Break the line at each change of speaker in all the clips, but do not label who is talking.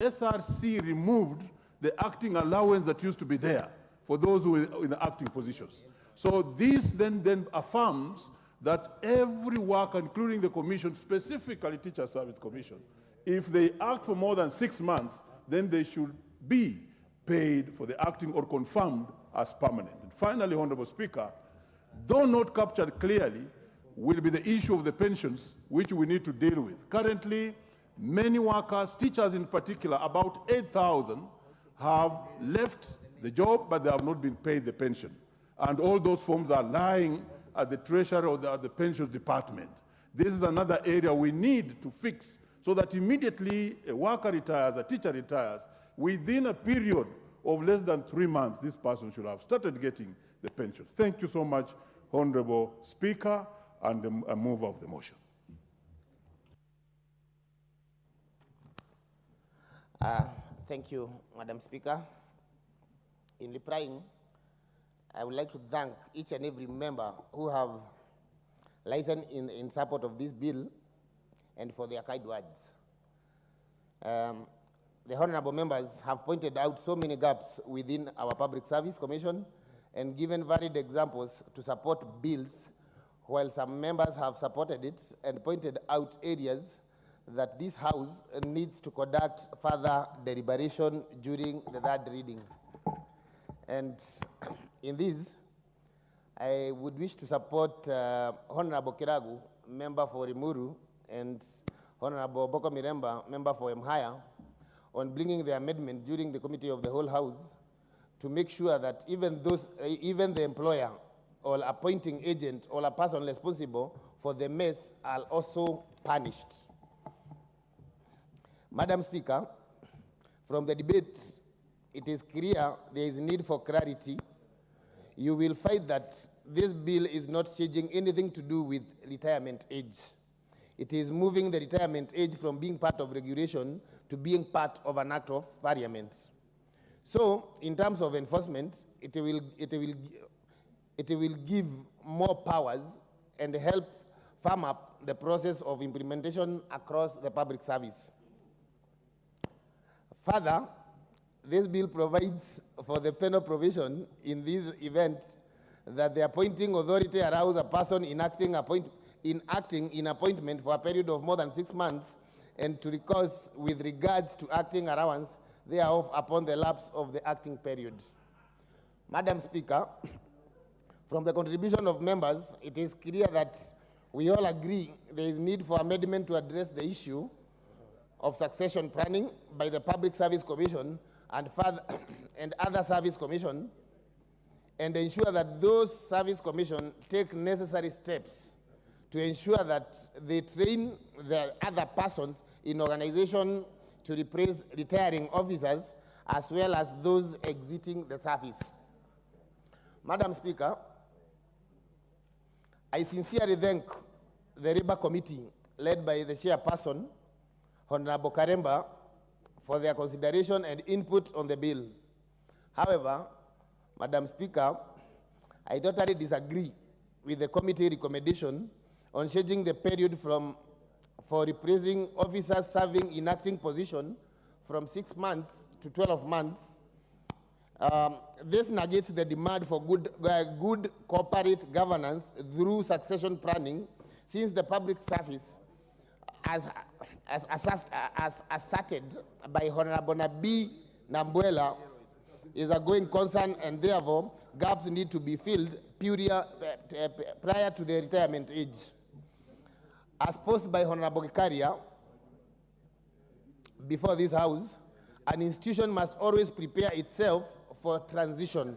SRC removed the acting allowance that used to be there for those who were in the acting positions. So this then affirms that every worker, including the commission, specifically Teacher Service Commission, if they act for more than 6 months, then they should be paid for the acting or confirmed as permanent. And finally, Honorable Speaker, though not captured clearly, will be the issue of the pensions, which we need to deal with. Currently, many workers, teachers in particular, about 8,000, have left the job, but they have not been paid the pension. And all those forms are lying at the Treasury or the Pensions Department. This is another area we need to fix so that immediately a worker retires, a teacher retires, within a period of less than 3 months, this person should have started getting the pension. Thank you so much, Honorable Speaker, and the mover of the motion.
Thank you, Madam Speaker. In replying, I would like to thank each and every member who have listened in support of this bill and for their kind words. The honorable members have pointed out so many gaps within our Public Service Commission and given varied examples to support bills, while some members have supported it and pointed out areas that this House needs to conduct further deliberation during the third reading. And in this, I would wish to support Honorable Kiragu, member for Rimuru, and Honorable Boko Miremba, member for Mhaya, on bringing the amendment during the Committee of the Whole House to make sure that even the employer or appointing agent or a person responsible for the mess are also punished. Madam Speaker, from the debate, it is clear there is need for clarity. You will find that this bill is not changing anything to do with retirement age. It is moving the retirement age from being part of regulation to being part of an act of parliament. So, in terms of enforcement, it will give more powers and help firm up the process of implementation across the public service. Further, this bill provides for the penal provision in this event that the appointing authority allows a person in acting in appointment for a period of more than 6 months and to recourse with regards to acting allowance thereof upon the lapse of the acting period. Madam Speaker, from the contribution of members, it is clear that we all agree there is need for amendment to address the issue of succession planning by the Public Service Commission and other service commission, and ensure that those service commission take necessary steps to ensure that they train the other persons in organization to replace retiring officers as well as those exiting the service. Madam Speaker, I sincerely thank the Labor Committee led by the chairperson, Honorable Karemba, for their consideration and input on the bill. However, Madam Speaker, I totally disagree with the committee recommendation on changing the period for replacing officers serving in acting position from 6 months to 12 months. This negates the demand for good corporate governance through succession planning, since the public service, as asserted by Honorable Nabi Nambuela, is a going concern, and therefore gaps need to be filled prior to the retirement age. As posed by Honorable Kikaria before this House, an institution must always prepare itself for transition.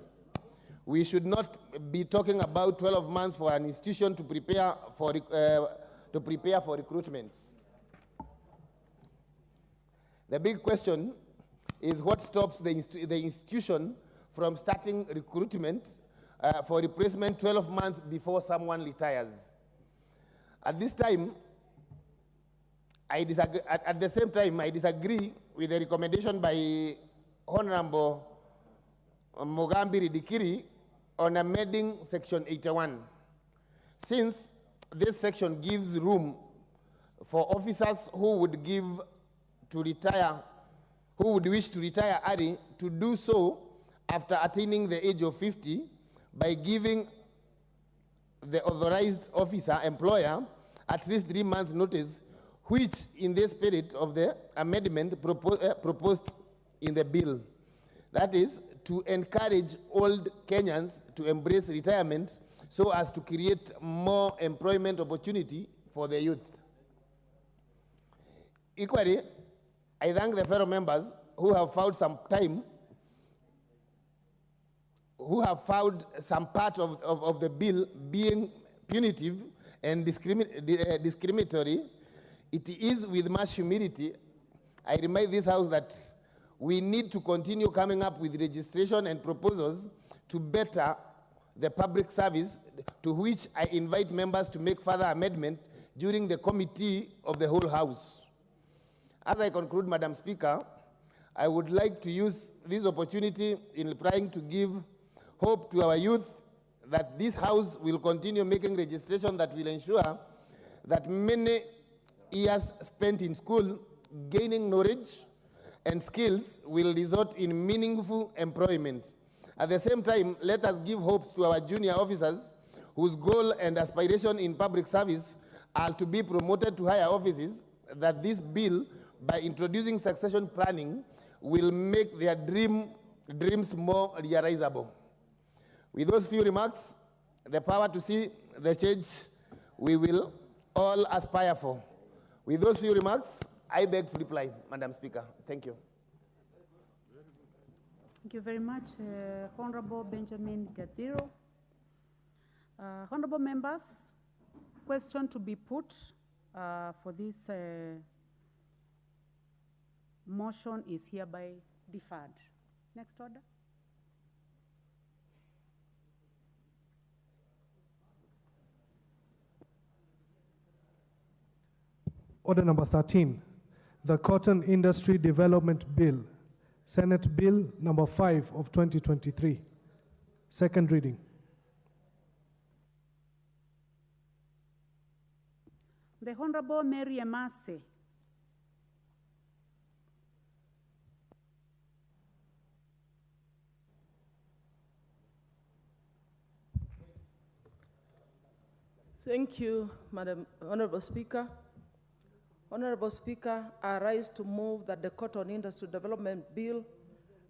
We should not be talking about 12 months for an institution to prepare for recruitment. The big question is what stops the institution from starting recruitment for replacement 12 months before someone retires. At this time, at the same time, I disagree with the recommendation by Honorable Mugambi Ridikiri on amending Section 81, since this section gives room for officers who would who would wish to retire early to do so after attaining the age of 50 by giving the authorized officer employer at least 3 months notice, which in the spirit of the amendment proposed in the bill. That is, to encourage old Kenyans to embrace retirement so as to create more employment opportunity for the youth. Equally, I thank the fellow members who have found some time, who have found some part of the bill being punitive and discriminatory. It is with much humility I remind this House that we need to continue coming up with registration and proposals to better the public service, to which I invite members to make further amendment during the committee of the whole House. As I conclude, Madam Speaker, I would like to use this opportunity in trying to give hope to our youth that this House will continue making registration that will ensure that many years spent in school gaining knowledge and skills will result in meaningful employment. At the same time, let us give hopes to our junior officers whose goal and aspiration in public service are to be promoted to higher offices, that this bill, by introducing succession planning, will make their dreams more realizable. With those few remarks, the power to see the change we will all aspire for. With those few remarks, I beg to reply, Madam Speaker. Thank you.
Thank you very much, Honorable Benjamin Gathiro. Honorable members, question to be put for this motion is hereby deferred. Next order.
Order number 13, the Cotton Industry Development Bill, Senate Bill number 5 of 2023. Second reading.
The Honorable Mary Emase.
Thank you, Madam Honorable Speaker. Honorable Speaker, I rise to move that the Cotton Industry Development Bill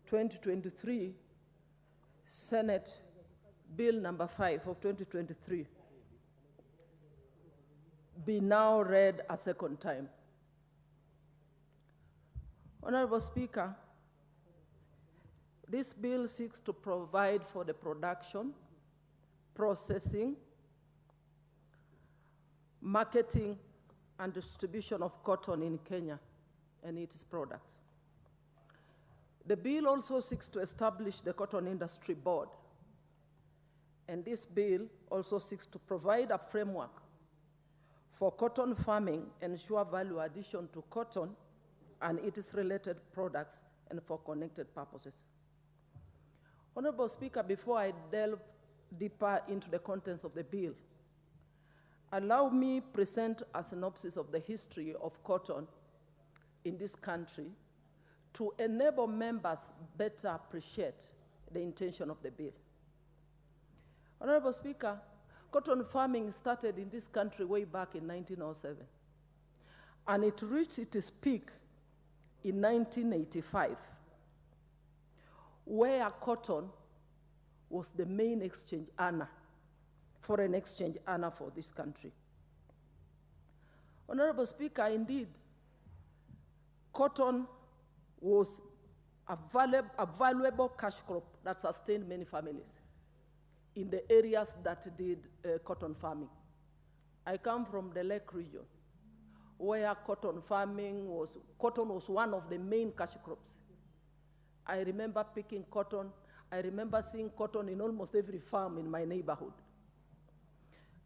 2023, Senate Bill number 5 of 2023, be now read a second time. Honorable Speaker, this bill seeks to provide for the production, processing, marketing, and distribution of cotton in Kenya and its products. The bill also seeks to establish the Cotton Industry Board, and this bill also seeks to provide a framework for cotton farming, ensure value addition to cotton and its related products, and for connected purposes. Honorable Speaker, before I delve deeper into the contents of the bill, allow me present a synopsis of the history of cotton in this country to enable members better appreciate the intention of the bill. Honorable Speaker, cotton farming started in this country way back in 1907, and it reached its peak in 1985, where cotton was the main exchange earner, foreign exchange earner for this country. Honorable Speaker, indeed, cotton was a valuable cash crop that sustained many families in the areas that did cotton farming. I come from the Lake region, where cotton was one of the main cash crops. I remember picking cotton. I remember seeing cotton in almost every farm in my neighborhood.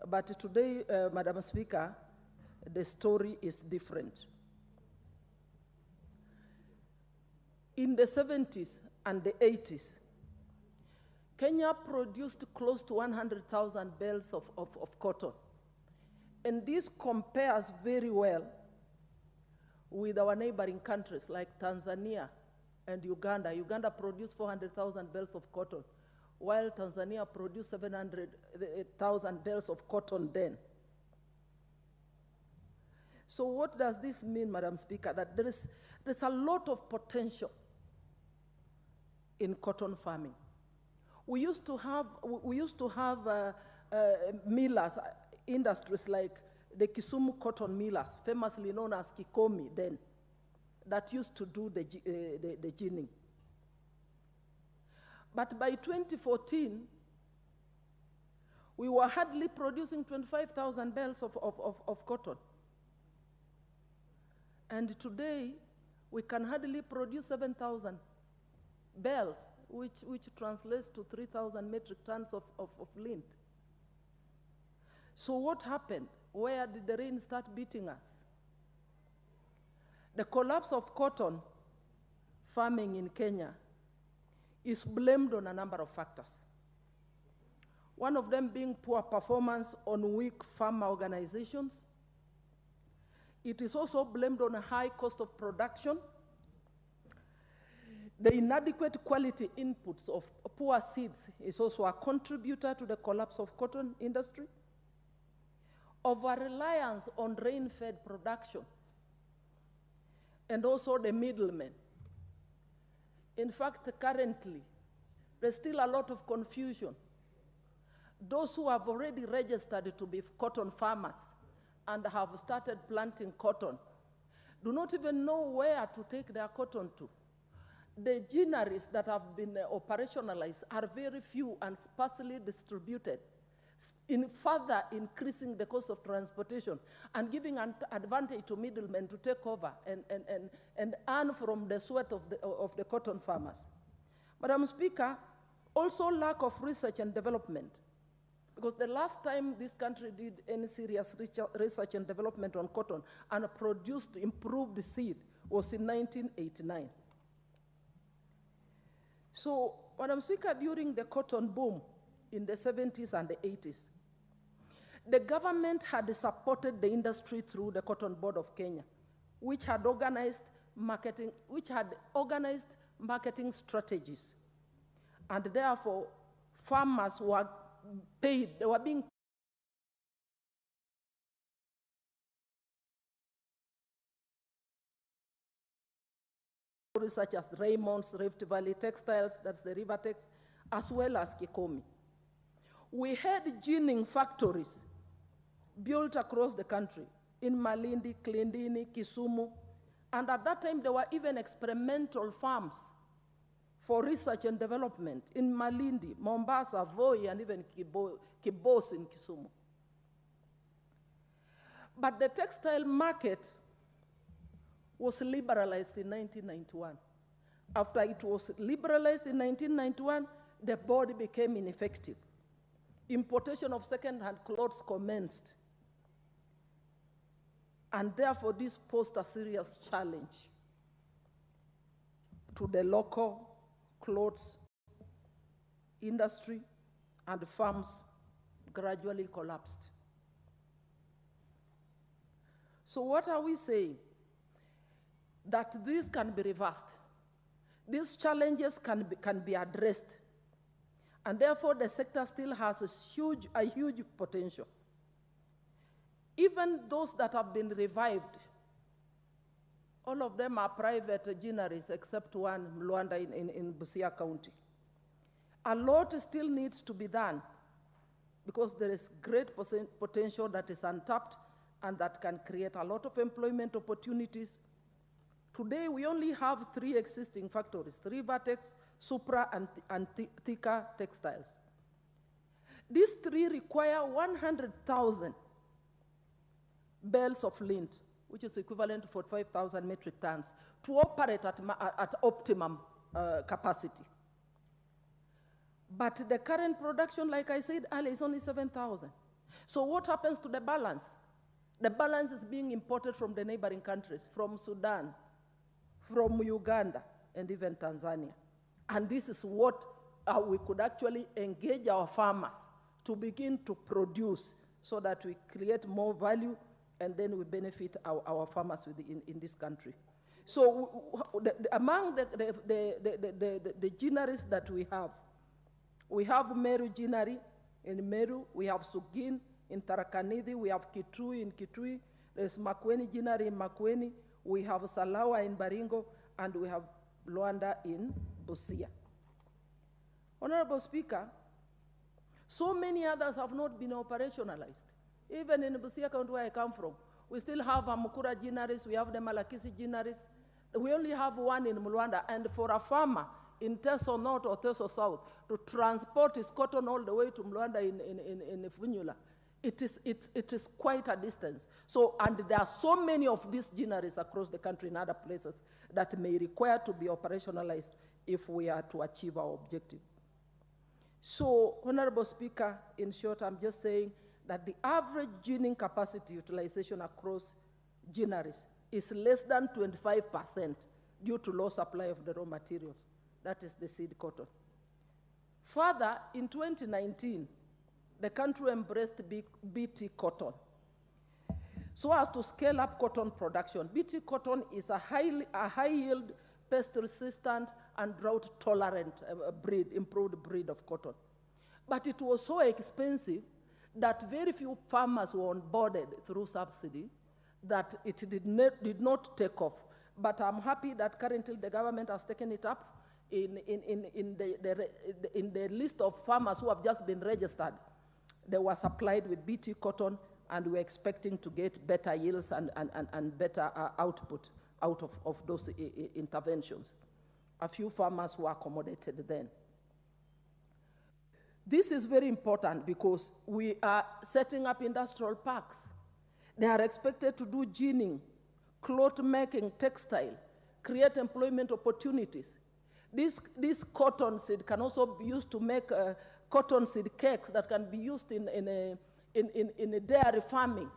But today, Madam Speaker, the story is different. In the 70s and the 80s, Kenya produced close to 100,000 bales of cotton. And this compares very well with our neighboring countries like Tanzania, and Uganda. Uganda produced 400,000 bales of cotton, while Tanzania produced 700,000 bales of cotton then. So what does this mean, Madam Speaker? That there's a lot of potential in cotton farming. We used to have millers, industries like the Kisumu cotton millers, famously known as Kikomi then, that used to do the ginning. But by 2014, we were hardly producing 25,000 bales of cotton. And today, we can hardly produce 7,000 bales, which translates to 3,000 metric tons of lint. So what happened? Where did the rain start beating us? The collapse of cotton farming in Kenya is blamed on a number of factors. One of them being poor performance on weak farmer organizations. It is also blamed on a high cost of production, the inadequate quality inputs of poor seeds is also a contributor to the collapse of cotton industry. Over-reliance on rain-fed production, and also the middlemen. In fact, currently, there's still a lot of confusion. Those who have already registered to be cotton farmers and have started planting cotton do not even know where to take their cotton to. The ginaries that have been operationalized are very few and sparsely distributed, in further increasing the cost of transportation and giving an advantage to middlemen to take over and earn from the sweat of the cotton farmers. Madam Speaker, also lack of research and development. Because the last time this country did any serious research and development on cotton and produced improved seed was in 1989. So, Madam Speaker, during the cotton boom in the 70s and the 80s, the government had supported the industry through the Cotton Board of Kenya, which had organized marketing strategies. And therefore, farmers were paid, they were being such as Raymond's, Rift Valley Textiles, that's the Rivertex, as well as Kikomi. We had ginning factories built across the country, in Malindi, Kilindini, Kisumu, and at that time there were even experimental farms for research and development in Malindi, Mombasa, Voi, and even Kibos in Kisumu. But the textile market was liberalized in 1991. After it was liberalized in 1991, the board became ineffective. Importation of second-hand clothes commenced. And therefore, this posed a serious challenge to the local clothes industry, and farms gradually collapsed. So what are we saying? That this can be reversed. These challenges can be addressed. And therefore, the sector still has a huge potential. Even those that have been revived, all of them are private ginaries, except one, Luanda in Busia County. A lot still needs to be done because there is great potential that is untapped and that can create a lot of employment opportunities. Today, we only have 3 existing factories, Rivertex, Supra, and Thika Textiles. These 3 require 100,000 bales of lint, which is equivalent to 45,000 metric tons, to operate at optimum capacity. But the current production, like I said earlier, is only 7,000. So what happens to the balance? The balance is being imported from the neighboring countries, from Sudan, from Uganda, and even Tanzania. And this is what we could actually engage our farmers to begin to produce so that we create more value and then we benefit our farmers in this country. So among the ginaries that we have Meru ginary in Meru, we have Sugin in Tarakanidi, we have Kitui in Kitui, there's Makueni ginary in Makueni, we have Salawa in Baringo, and we have Luanda in Busia. Honorable Speaker, so many others have not been operationalized. Even in Busia County, where I come from, we still have Amukura ginaries, we have the Malakisi ginaries. We only have one in Luanda, and for a farmer in Teso North or Teso South to transport his cotton all the way to Luanda in Funyula, it is quite a distance. So, and there are so many of these ginaries across the country in other places that may require to be operationalized if we are to achieve our objective. So, Honorable Speaker, in short, I'm just saying that the average ginning capacity utilization across ginaries is less than 25% due to low supply of the raw materials. That is the seed cotton. Further, in 2019, the country embraced BT cotton so as to scale up cotton production. BT cotton is a high-yield, pest-resistant, and drought-tolerant improved breed of cotton. But it was so expensive that very few farmers were onboarded through subsidy that it did not take off. But I'm happy that currently the government has taken it up in the list of farmers who have just been registered. They were supplied with BT cotton, and we're expecting to get better yields and better output out of those interventions. A few farmers were accommodated then. This is very important because we are setting up industrial parks. They are expected to do ginning, cloth making, textile, create employment opportunities. This cotton seed can also be used to make cotton seed cakes that can be used in a dairy farming,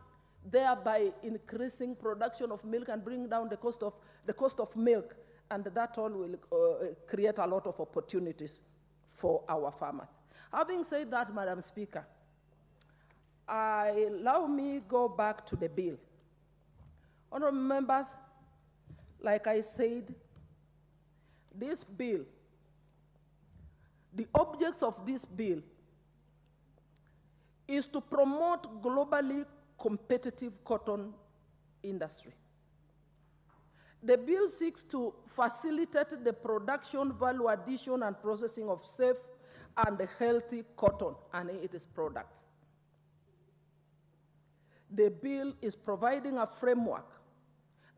thereby increasing production of milk and bring down the cost of milk, and that all will create a lot of opportunities for our farmers. Having said that, Madam Speaker, allow me go back to the bill. Honorable members, like I said, this bill, the objects of this bill is to promote globally competitive cotton industry. The bill seeks to facilitate the production, value addition, and processing of safe and healthy cotton and its products. The bill is providing a framework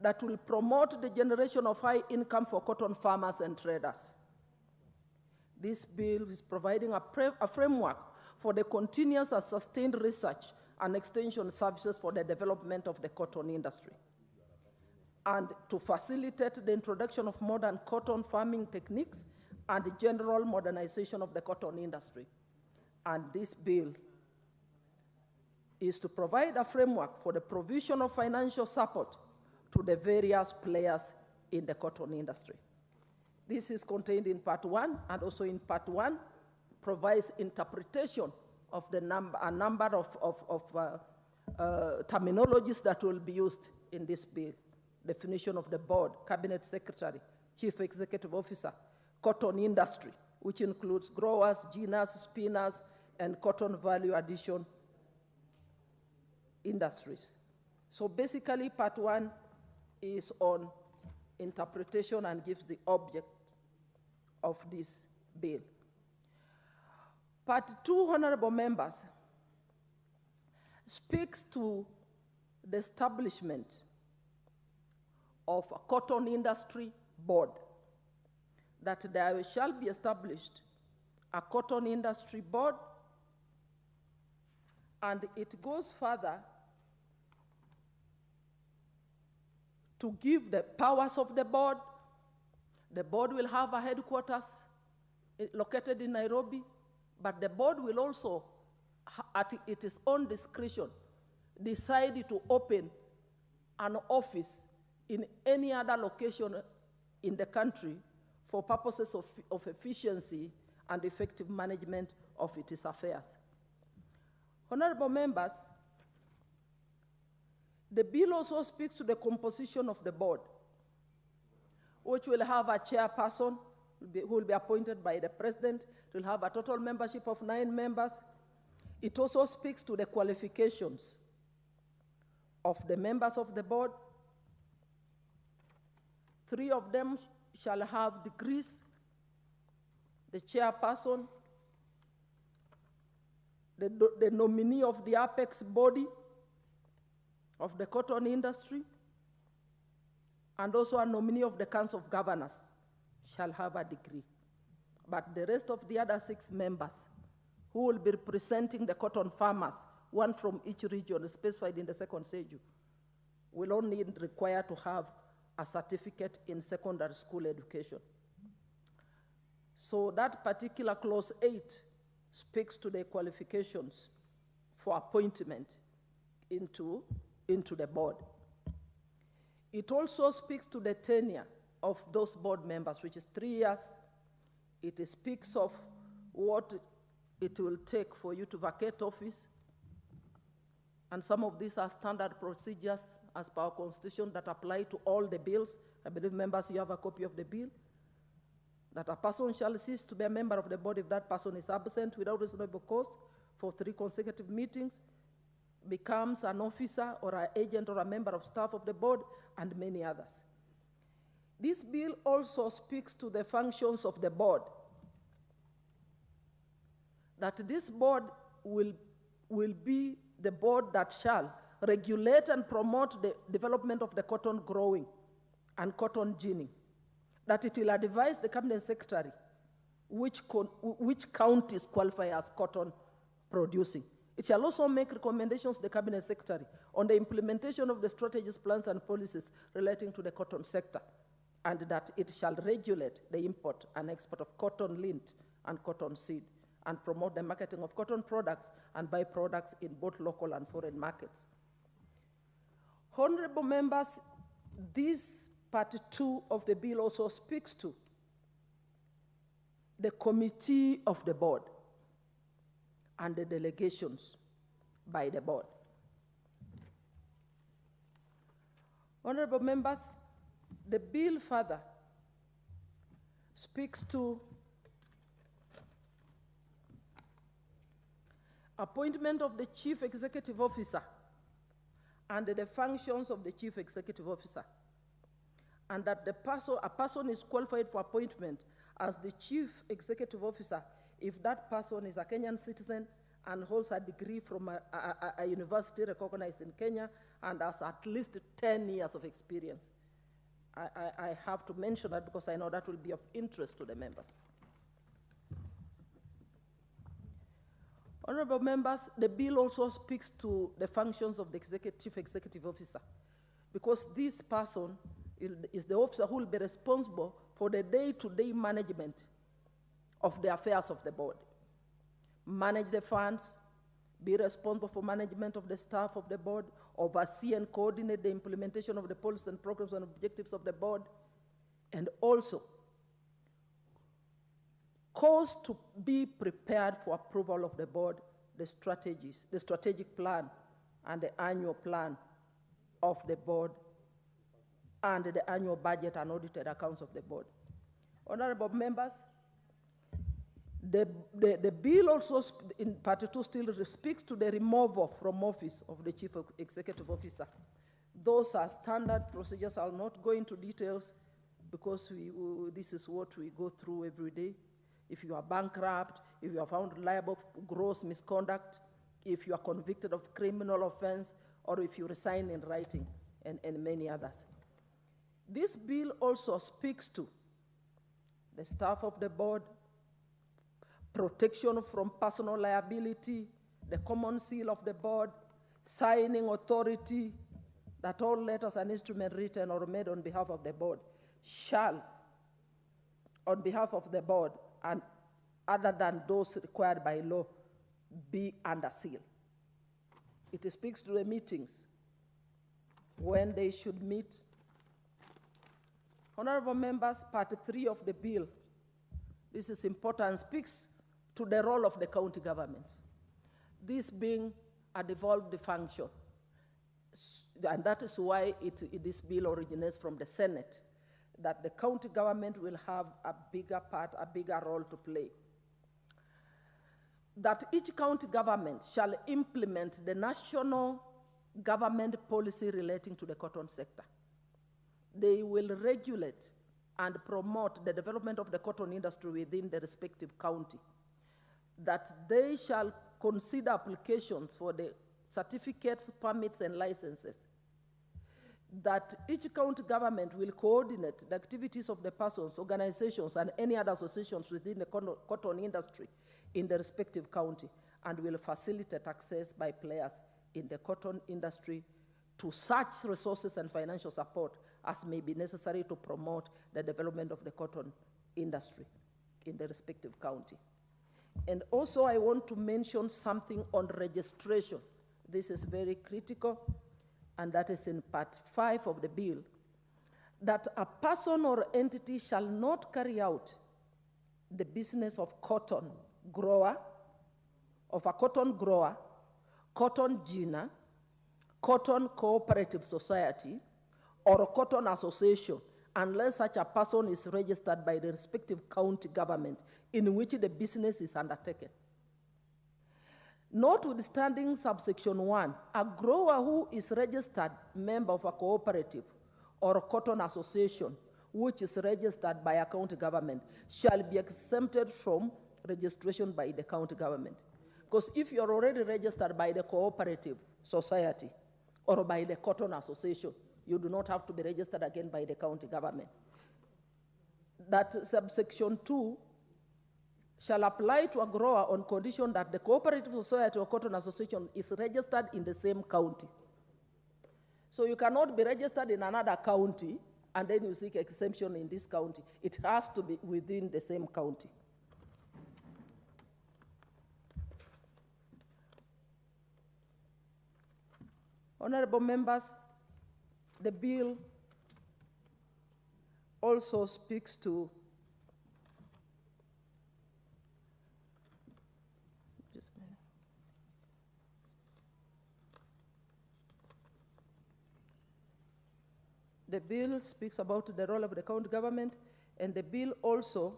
that will promote the generation of high income for cotton farmers and traders. This bill is providing a framework for the continuous and sustained research and extension services for the development of the cotton industry, and to facilitate the introduction of modern cotton farming techniques and the general modernization of the cotton industry. And this bill is to provide a framework for the provision of financial support to the various players in the cotton industry. This is contained in Part 1, and also in Part 1 provides interpretation of a number of terminologies that will be used in this bill. Definition of the board, cabinet secretary, chief executive officer, cotton industry, which includes growers, giners, spinners, and cotton value addition industries. So basically, Part 1 is on interpretation and gives the object of this bill. Part 2, honorable members, speaks to the establishment of a cotton industry board, that there shall be established a cotton industry board, and it goes further to give the powers of the board. The board will have a headquarters located in Nairobi, but the board will also, at its own discretion, decide to open an office in any other location in the country for purposes of efficiency and effective management of its affairs. Honorable members, the bill also speaks to the composition of the board. which will have a chairperson who will be appointed by the president. It will have a total membership of 9 members. It also speaks to the qualifications of the members of the board. 3 of them shall have degrees. The chairperson, the nominee of the apex body of the cotton industry, and also a nominee of the Council of Governors shall have a degree. But the rest of the other 6 members who will be representing the cotton farmers, one from each region specified in the second schedule, will only require to have a certificate in secondary school education. So that particular clause 8 speaks to the qualifications for appointment into the board. It also speaks to the tenure of those board members, which is 3 years. It speaks of what it will take for you to vacate office. And some of these are standard procedures as per our constitution that apply to all the bills. I believe, members, you have a copy of the bill. That a person shall cease to be a member of the board if that person is absent without reasonable cause for 3 consecutive meetings, becomes an officer or an agent or a member of staff of the board, and many others. This bill also speaks to the functions of the board. That this board will be the board that shall regulate and promote the development of the cotton growing and cotton ginning. That it will advise the cabinet secretary which counties qualify as cotton producing. It shall also make recommendations to the cabinet secretary on the implementation of the strategies, plans, and policies relating to the cotton sector, and that it shall regulate the import and export of cotton lint and cotton seed, and promote the marketing of cotton products and byproducts in both local and foreign markets. Honorable members, this part 2 of the bill also speaks to the committee of the board and the delegations by the board. Honorable members, the bill further speaks to appointment of the chief executive officer and the functions of the chief executive officer, and that a person is qualified for appointment as the chief executive officer if that person is a Kenyan citizen and holds a degree from a university recognized in Kenya and has at least 10 years of experience. I have to mention that because I know that will be of interest to the members. Honorable members, the bill also speaks to the functions of the chief executive officer, because this person is the officer who will be responsible for the day-to-day management of the affairs of the board. Manage the funds, be responsible for management of the staff of the board, oversee and coordinate the implementation of the policies and programs and objectives of the board, and also cause to be prepared for approval of the board, the strategies, the strategic plan, and the annual plan of the board, and the annual budget and audited accounts of the board. Honorable members, the bill also, in part 2, still speaks to the removal from office of the chief executive officer. Those are standard procedures. I'll not go into details because this is what we go through every day. If you are bankrupt, if you are found liable for gross misconduct, if you are convicted of criminal offense, or if you resign in writing, and many others. This bill also speaks to the staff of the board, protection from personal liability, the common seal of the board, signing authority, that all letters and instruments written or made on behalf of the board shall, on behalf of the board, and other than those required by law, be under seal. It speaks to the meetings, when they should meet. Honorable members, part 3 of the bill, this is important, speaks to the role of the county government. This being a devolved function, and that is why this bill originates from the Senate. that the county government will have a bigger part, a bigger role to play. That each county government shall implement the national government policy relating to the cotton sector. They will regulate and promote the development of the cotton industry within the respective county. That they shall consider applications for the certificates, permits, and licenses. That each county government will coordinate the activities of the persons, organizations, and any other associations within the cotton industry in the respective county, and will facilitate access by players in the cotton industry to such resources and financial support as may be necessary to promote the development of the cotton industry in the respective county. And also I want to mention something on registration. This is very critical, and that is in part 5 of the bill, that a person or entity shall not carry out the business of cotton grower, cotton giner, cotton cooperative society, or a cotton association unless such a person is registered by the respective county government in which the business is undertaken. Notwithstanding subsection 1, a grower who is registered member of a cooperative or a cotton association which is registered by a county government shall be exempted from registration by the county government. Because if you're already registered by the cooperative society or by the cotton association, you do not have to be registered again by the county government. That subsection 2 shall apply to a grower on condition that the cooperative society or cotton association is registered in the same county. So you cannot be registered in another county and then you seek exemption in this county. It has to be within the same county. Honorable members, the bill also speaks to the bill speaks about the role of the county government, and the bill also,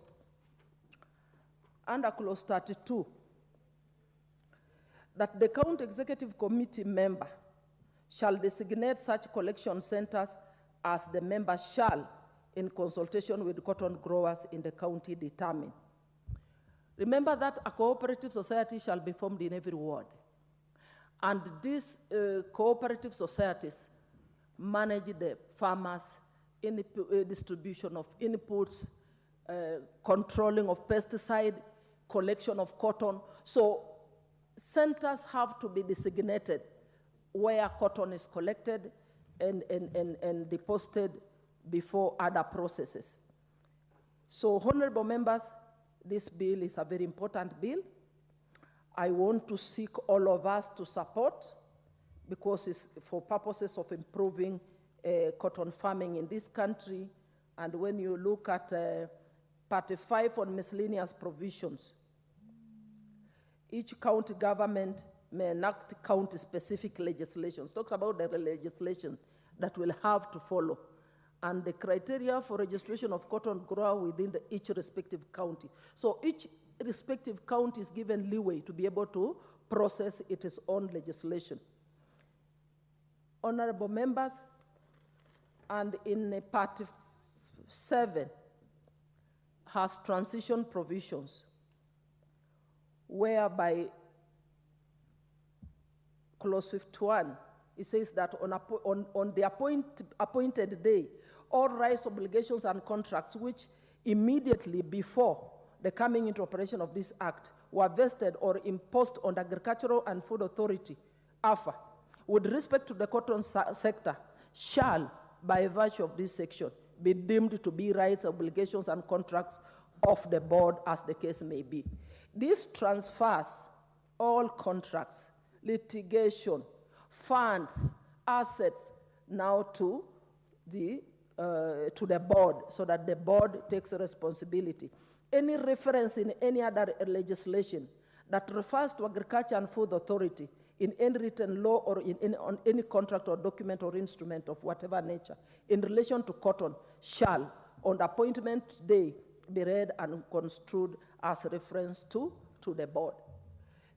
under clause 32, that the county executive committee member shall designate such collection centers as the members shall, in consultation with cotton growers in the county, determine. Remember that a cooperative society shall be formed in every ward. And these cooperative societies manage the farmers, in distribution of inputs, controlling of pesticide, collection of cotton. So centers have to be designated where cotton is collected and deposited before other processes. So, honorable members, this bill is a very important bill. I want to seek all of us to support, because it's for purposes of improving cotton farming in this country. And when you look at part 5 on miscellaneous provisions, each county government may enact county-specific legislation. It talks about the legislation that will have to follow, and the criteria for registration of cotton grower within each respective county. So each respective county is given leeway to be able to process its own legislation. Honorable members, and in part 7 has transition provisions, whereby clause 51, it says that on the appointed day, all rights, obligations, and contracts which immediately before the coming into operation of this act were vested or imposed on the Agricultural and Food Authority, AFA, with respect to the cotton sector, shall, by virtue of this section, be deemed to be rights, obligations, and contracts of the board, as the case may be. This transfers all contracts, litigation, funds, assets now to the board, so that the board takes responsibility. Any reference in any other legislation that refers to Agriculture and Food Authority in any written law or on any contract or document or instrument of whatever nature in relation to cotton shall, on the appointment day be read and construed as reference to the board.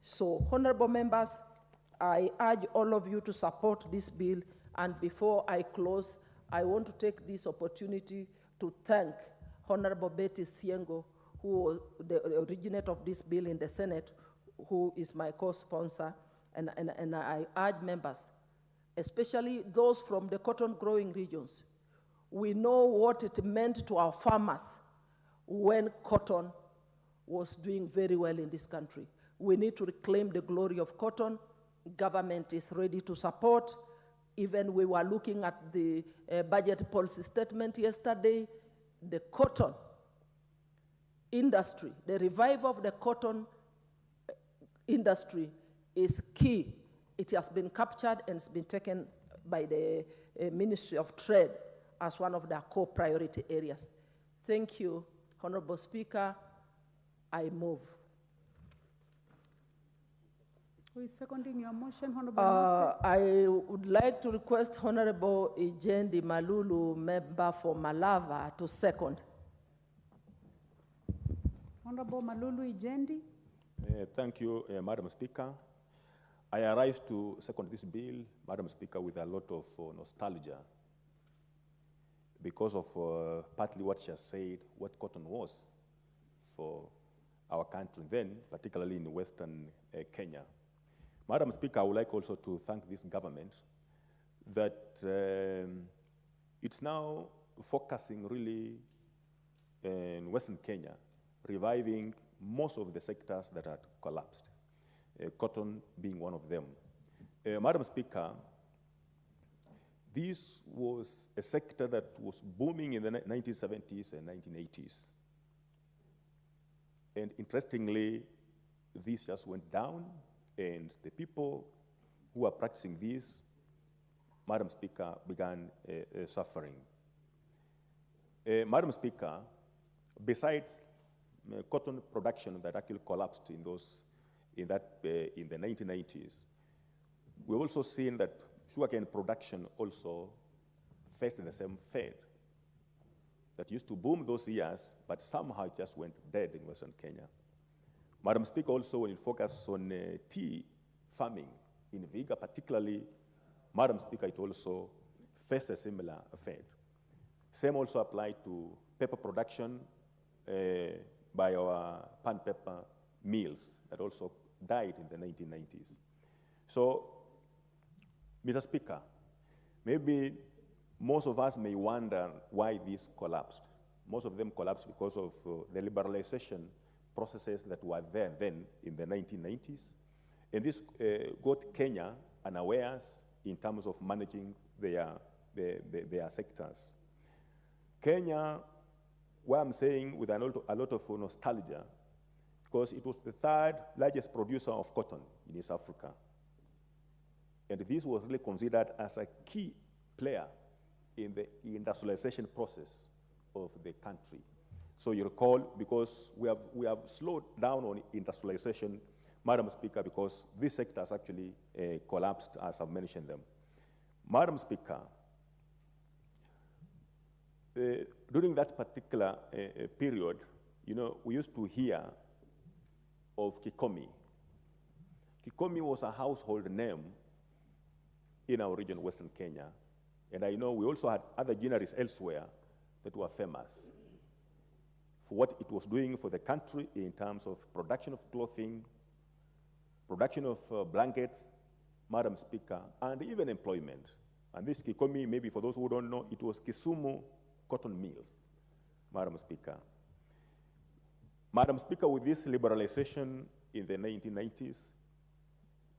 So, honorable members, I urge all of you to support this bill, and before I close, I want to take this opportunity to thank Honorable Betty Siengo, who was the originator of this bill in the Senate, who is my co-sponsor, and I urge members, especially those from the cotton-growing regions. We know what it meant to our farmers when cotton was doing very well in this country. We need to reclaim the glory of cotton. Government is ready to support. Even we were looking at the budget policy statement yesterday. The cotton industry, the revival of the cotton industry is key. It has been captured and it's been taken by the Ministry of Trade as one of their core priority areas. Thank you, Honorable Speaker. I move.
Who is seconding your motion, Honorable Mose?
I would like to request Honorable Ijendi Malulu, member for Malava, to second.
Honorable Malulu Ijendi.
Thank you, Madam Speaker. I arise to second this bill, Madam Speaker, with a lot of nostalgia because of partly what she has said, what cotton was for our country then, particularly in Western Kenya. Madam Speaker, I would like also to thank this government that it's now focusing really in Western Kenya, reviving most of the sectors that had collapsed, cotton being one of them. Madam Speaker, this was a sector that was booming in the 1970s and 1980s. And interestingly, this just went down, and the people who are practicing this, Madam Speaker, began suffering. Madam Speaker, besides cotton production that actually collapsed in the 1990s, we've also seen that sugarcane production also faced the same fate that used to boom those years, but somehow it just went dead in Western Kenya. Madam Speaker, also when you focus on tea farming in Viga particularly, Madam Speaker, it also faced a similar fate. Same also applied to paper production by our pan paper mills that also died in the 1990s. So, Mr. Speaker, maybe most of us may wonder why this collapsed. Most of them collapsed because of the liberalization processes that were there then in the 1990s. And this got Kenya unawares in terms of managing their sectors. Kenya, what I'm saying with a lot of nostalgia, because it was the third largest producer of cotton in East Africa. And this was really considered as a key player in the industrialization process of the country. So you recall, because we have slowed down on industrialization, Madam Speaker, because these sectors actually collapsed, as I've mentioned them. Madam Speaker, during that particular period, we used to hear of Kikomi. Kikomi was a household name in our region, Western Kenya. And I know we also had other ginaries elsewhere that were famous for what it was doing for the country in terms of production of clothing, production of blankets, Madam Speaker, and even employment. And this Kikomi, maybe for those who don't know, it was Kisumu Cotton Mills, Madam Speaker. Madam Speaker, with this liberalization in the 1990s,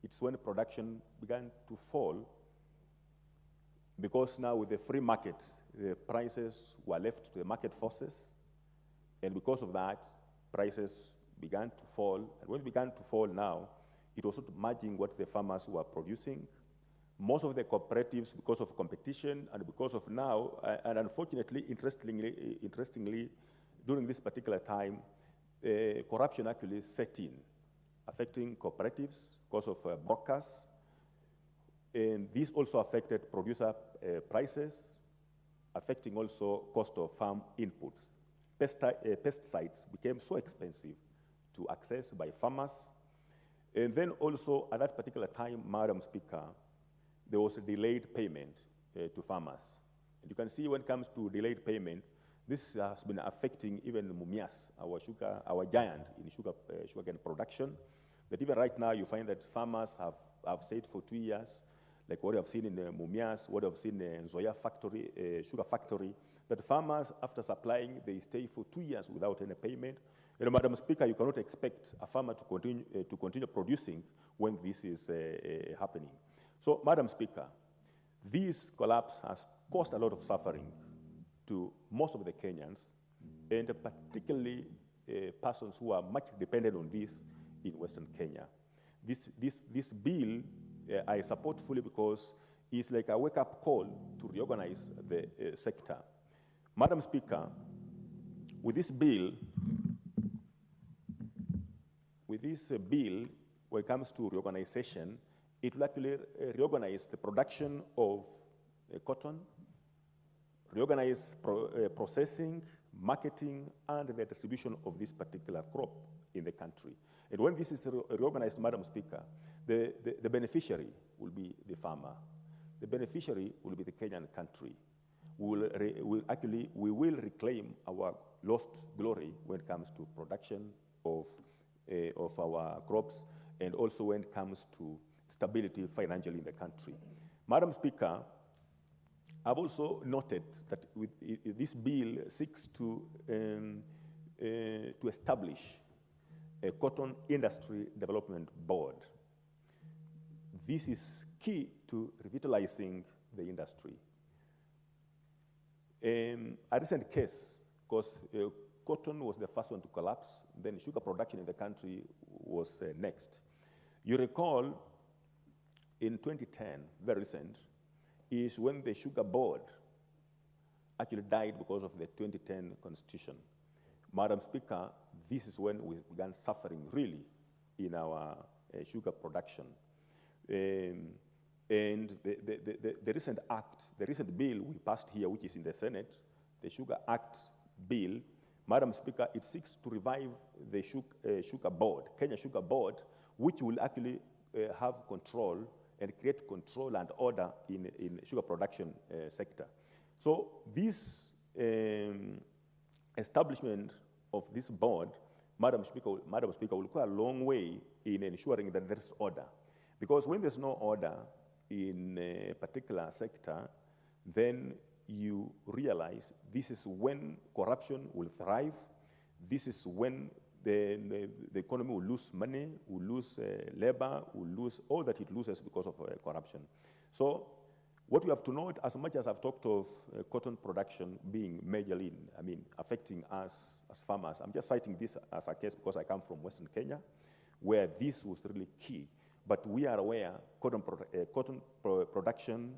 it's when production began to fall, because now with the free market, the prices were left to the market forces, and because of that, prices began to fall. And when it began to fall now, it was not matching what the farmers were producing. Most of the cooperatives, because of competition and because of now, and unfortunately, interestingly, during this particular time, corruption actually set in, affecting cooperatives because of brokers. And this also affected producer prices affecting also cost of farm inputs. Pesticides became so expensive to access by farmers. And then also at that particular time, Madam Speaker, there was a delayed payment to farmers. And you can see when it comes to delayed payment, this has been affecting even Mumias, our giant in sugarcane production. But even right now, you find that farmers have stayed for 2 years, like what you have seen in Mumias, what you have seen in Zoya factory, sugar factory, that farmers, after supplying, they stay for 2 years without any payment. You know, Madam Speaker, you cannot expect a farmer to continue producing when this is happening. So, Madam Speaker, this collapse has caused a lot of suffering to most of the Kenyans, and particularly persons who are much dependent on this in Western Kenya. This bill I support fully because it's like a wake-up call to reorganize the sector. Madam Speaker, with this bill, when it comes to reorganization, it will actually reorganize the production of cotton, reorganize processing, marketing, and the distribution of this particular crop in the country. And when this is reorganized, Madam Speaker, the beneficiary will be the farmer. The beneficiary will be the Kenyan country. We will reclaim our lost glory when it comes to production of our crops, and also when it comes to stability financially in the country. Madam Speaker, I've also noted that this bill seeks to establish a cotton industry development board. This is key to revitalizing the industry. A recent case, because cotton was the first one to collapse, then sugar production in the country was next. You recall in 2010, very recent, is when the sugar board actually died because of the 2010 constitution. Madam Speaker, this is when we began suffering really in our sugar production. And the recent act, the recent bill we passed here, which is in the Senate, the Sugar Act bill, Madam Speaker, it seeks to revive the sugar board, Kenya Sugar Board, which will actually have control and create control and order in sugar production sector. So this establishment of this board, Madam Speaker, will go a long way in ensuring that there is order. Because when there's no order in a particular sector, then you realize this is when corruption will thrive. This is when the economy will lose money, will lose labor, will lose all that it loses because of corruption. So what we have to note, as much as I've talked of cotton production being majorly, affecting us as farmers, I'm just citing this as a case because I come from Western Kenya, where this was really key. But we are aware cotton production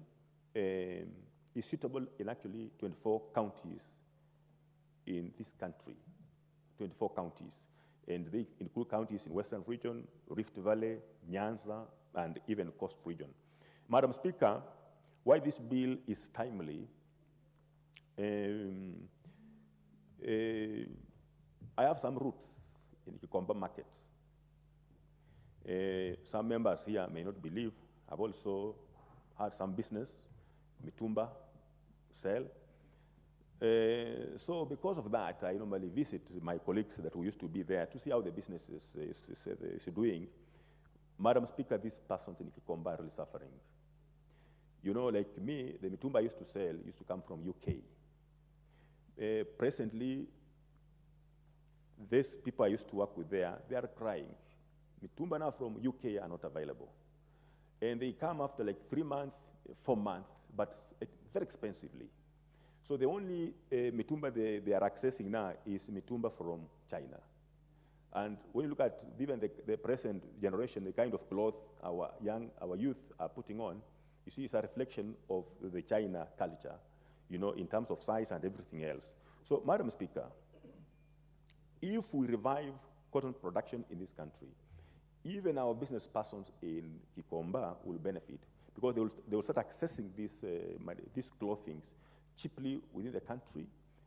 is suitable in actually 24 counties in this country, 24 counties. And they include counties in Western region, Rift Valley, Nyanza, and even Coast region. Madam Speaker, why this bill is timely, I have some roots in Kikomba market. Some members here may not believe, I've also had some business, Mitumba, sell. So because of that, I normally visit my colleagues that we used to be there to see how the business is doing. Madam Speaker, this person in Kikomba are really suffering. You know, like me, the Mitumba I used to sell used to come from UK. Presently, these people I used to work with there, they are crying. Mitumba now from UK are not available. And they come after like 3 months, 4 months, but very expensively. So the only Mitumba they are accessing now is Mitumba from China. And when you look at even the present generation, the kind of cloth our youth are putting on, you see it's a reflection of the China culture, in terms of size and everything else. So, Madam Speaker, if we revive cotton production in this country, even our business persons in Kikomba will benefit because they will start accessing these clothings cheaply within the country,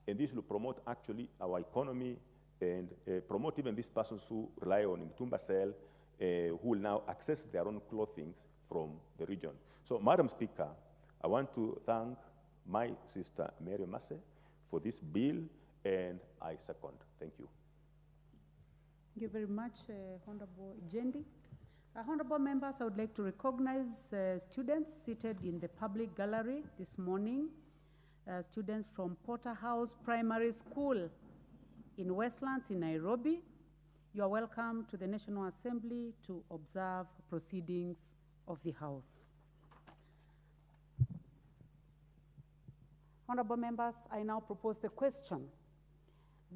and this will promote actually our economy and promote even these persons who rely on Mtumba Cell, who will now access their own clothing from the region. So, Madam Speaker, I want to thank my sister Mary Masse for this bill, and I second. Thank you.
Thank you very much, Honorable Jendi. Honorable members, I would like to recognize students seated in the public gallery this morning, students from Porterhouse Primary School in Westlands in Nairobi. You are welcome to the National Assembly to observe proceedings of the House. Honorable members, I now propose the question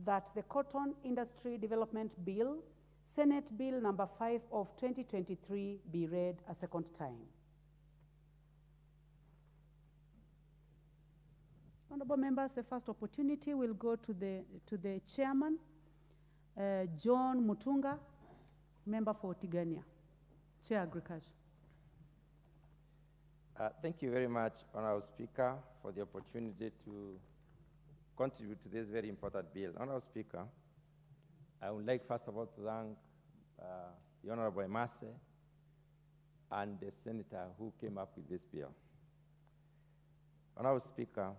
that the Cotton Industry Development Bill, Senate Bill number 5 of 2023, be read a second time. Honorable members, the first opportunity will go to the chairman, John Mutunga, member for Tigania, Chair Agriculture.
Thank you very much, Honorable Speaker, for the opportunity to contribute to this very important bill. Honorable Speaker, I would like first of all to thank the Honorable Masse and the senator who came up with this bill. Honorable Speaker,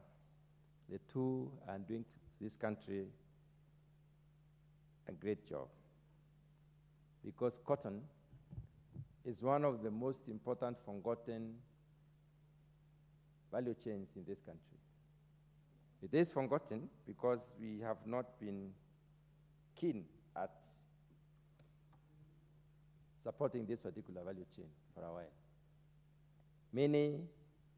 the two are doing this country a great job, because cotton is one of the most important forgotten value chains in this country. It is forgotten because we have not been keen at supporting this particular value chain for a while. Many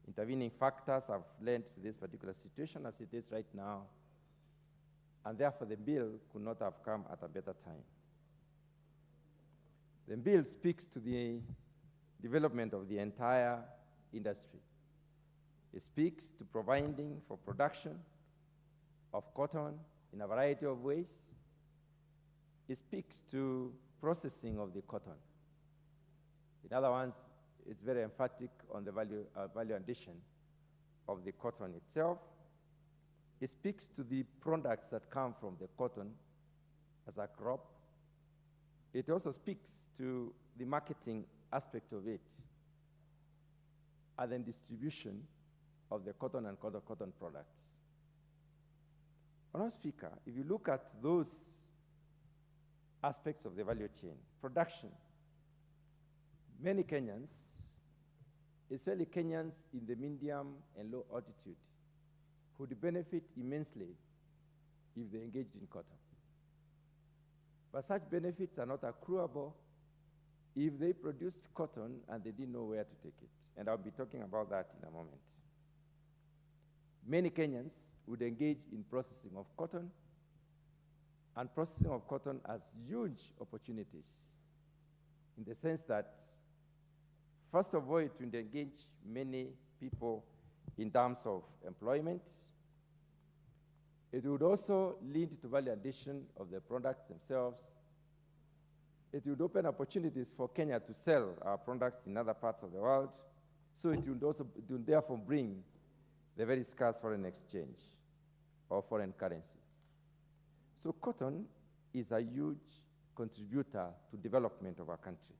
intervening factors have led to this particular situation as it is right now, and therefore the bill could not have come at a better time. The bill speaks to the development of the entire industry. It speaks to providing for production of cotton in a variety of ways. It speaks to processing of the cotton. In other words, it's very emphatic on the value addition of the cotton itself. It speaks to the products that come from the cotton as a crop. It also speaks to the marketing aspect of it and then distribution of the cotton and cotton products. Honorable Speaker, if you look at those aspects of the value chain, production, many Kenyans, especially Kenyans in the medium and low altitude, would benefit immensely if they engaged in cotton. But such benefits are not accruable if they produced cotton and they didn't know where to take it. And I'll be talking about that in a moment. Many Kenyans would engage in processing of cotton, and processing of cotton has huge opportunities in the sense that, first of all, it would engage many people in terms of employment. It would also lead to value addition of the products themselves. It would open opportunities for Kenya to sell our products in other parts of the world. So it would therefore bring the very scarce foreign exchange or foreign currency. So cotton is a huge contributor to development of our country.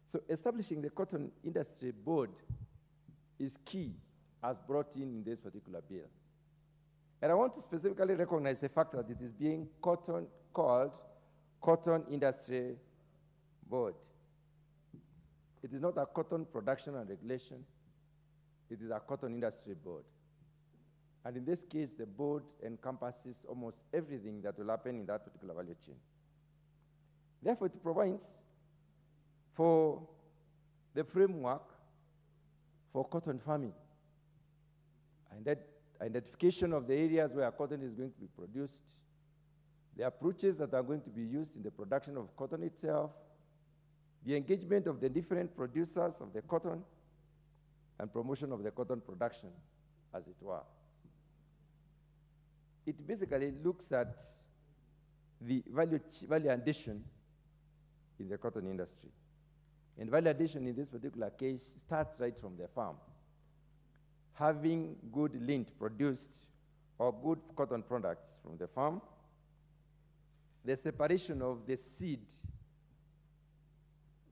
So establishing the Cotton Industry Board is key as brought in this particular bill. And I want to specifically recognize the fact that it is being called Cotton Industry Board. It is not a cotton production and regulation. It is a Cotton Industry Board. And in this case, the board encompasses almost everything that will happen in that particular value chain. Therefore, it provides for the framework for cotton farming, and that identification of the areas where cotton is going to be produced, the approaches that are going to be used in the production of cotton itself, the engagement of the different producers of the cotton, and promotion of the cotton production, as it were. It basically looks at the value addition in the cotton industry. And value addition in this particular case starts right from the farm. having good lint produced or good cotton products from the farm, the separation of the seed,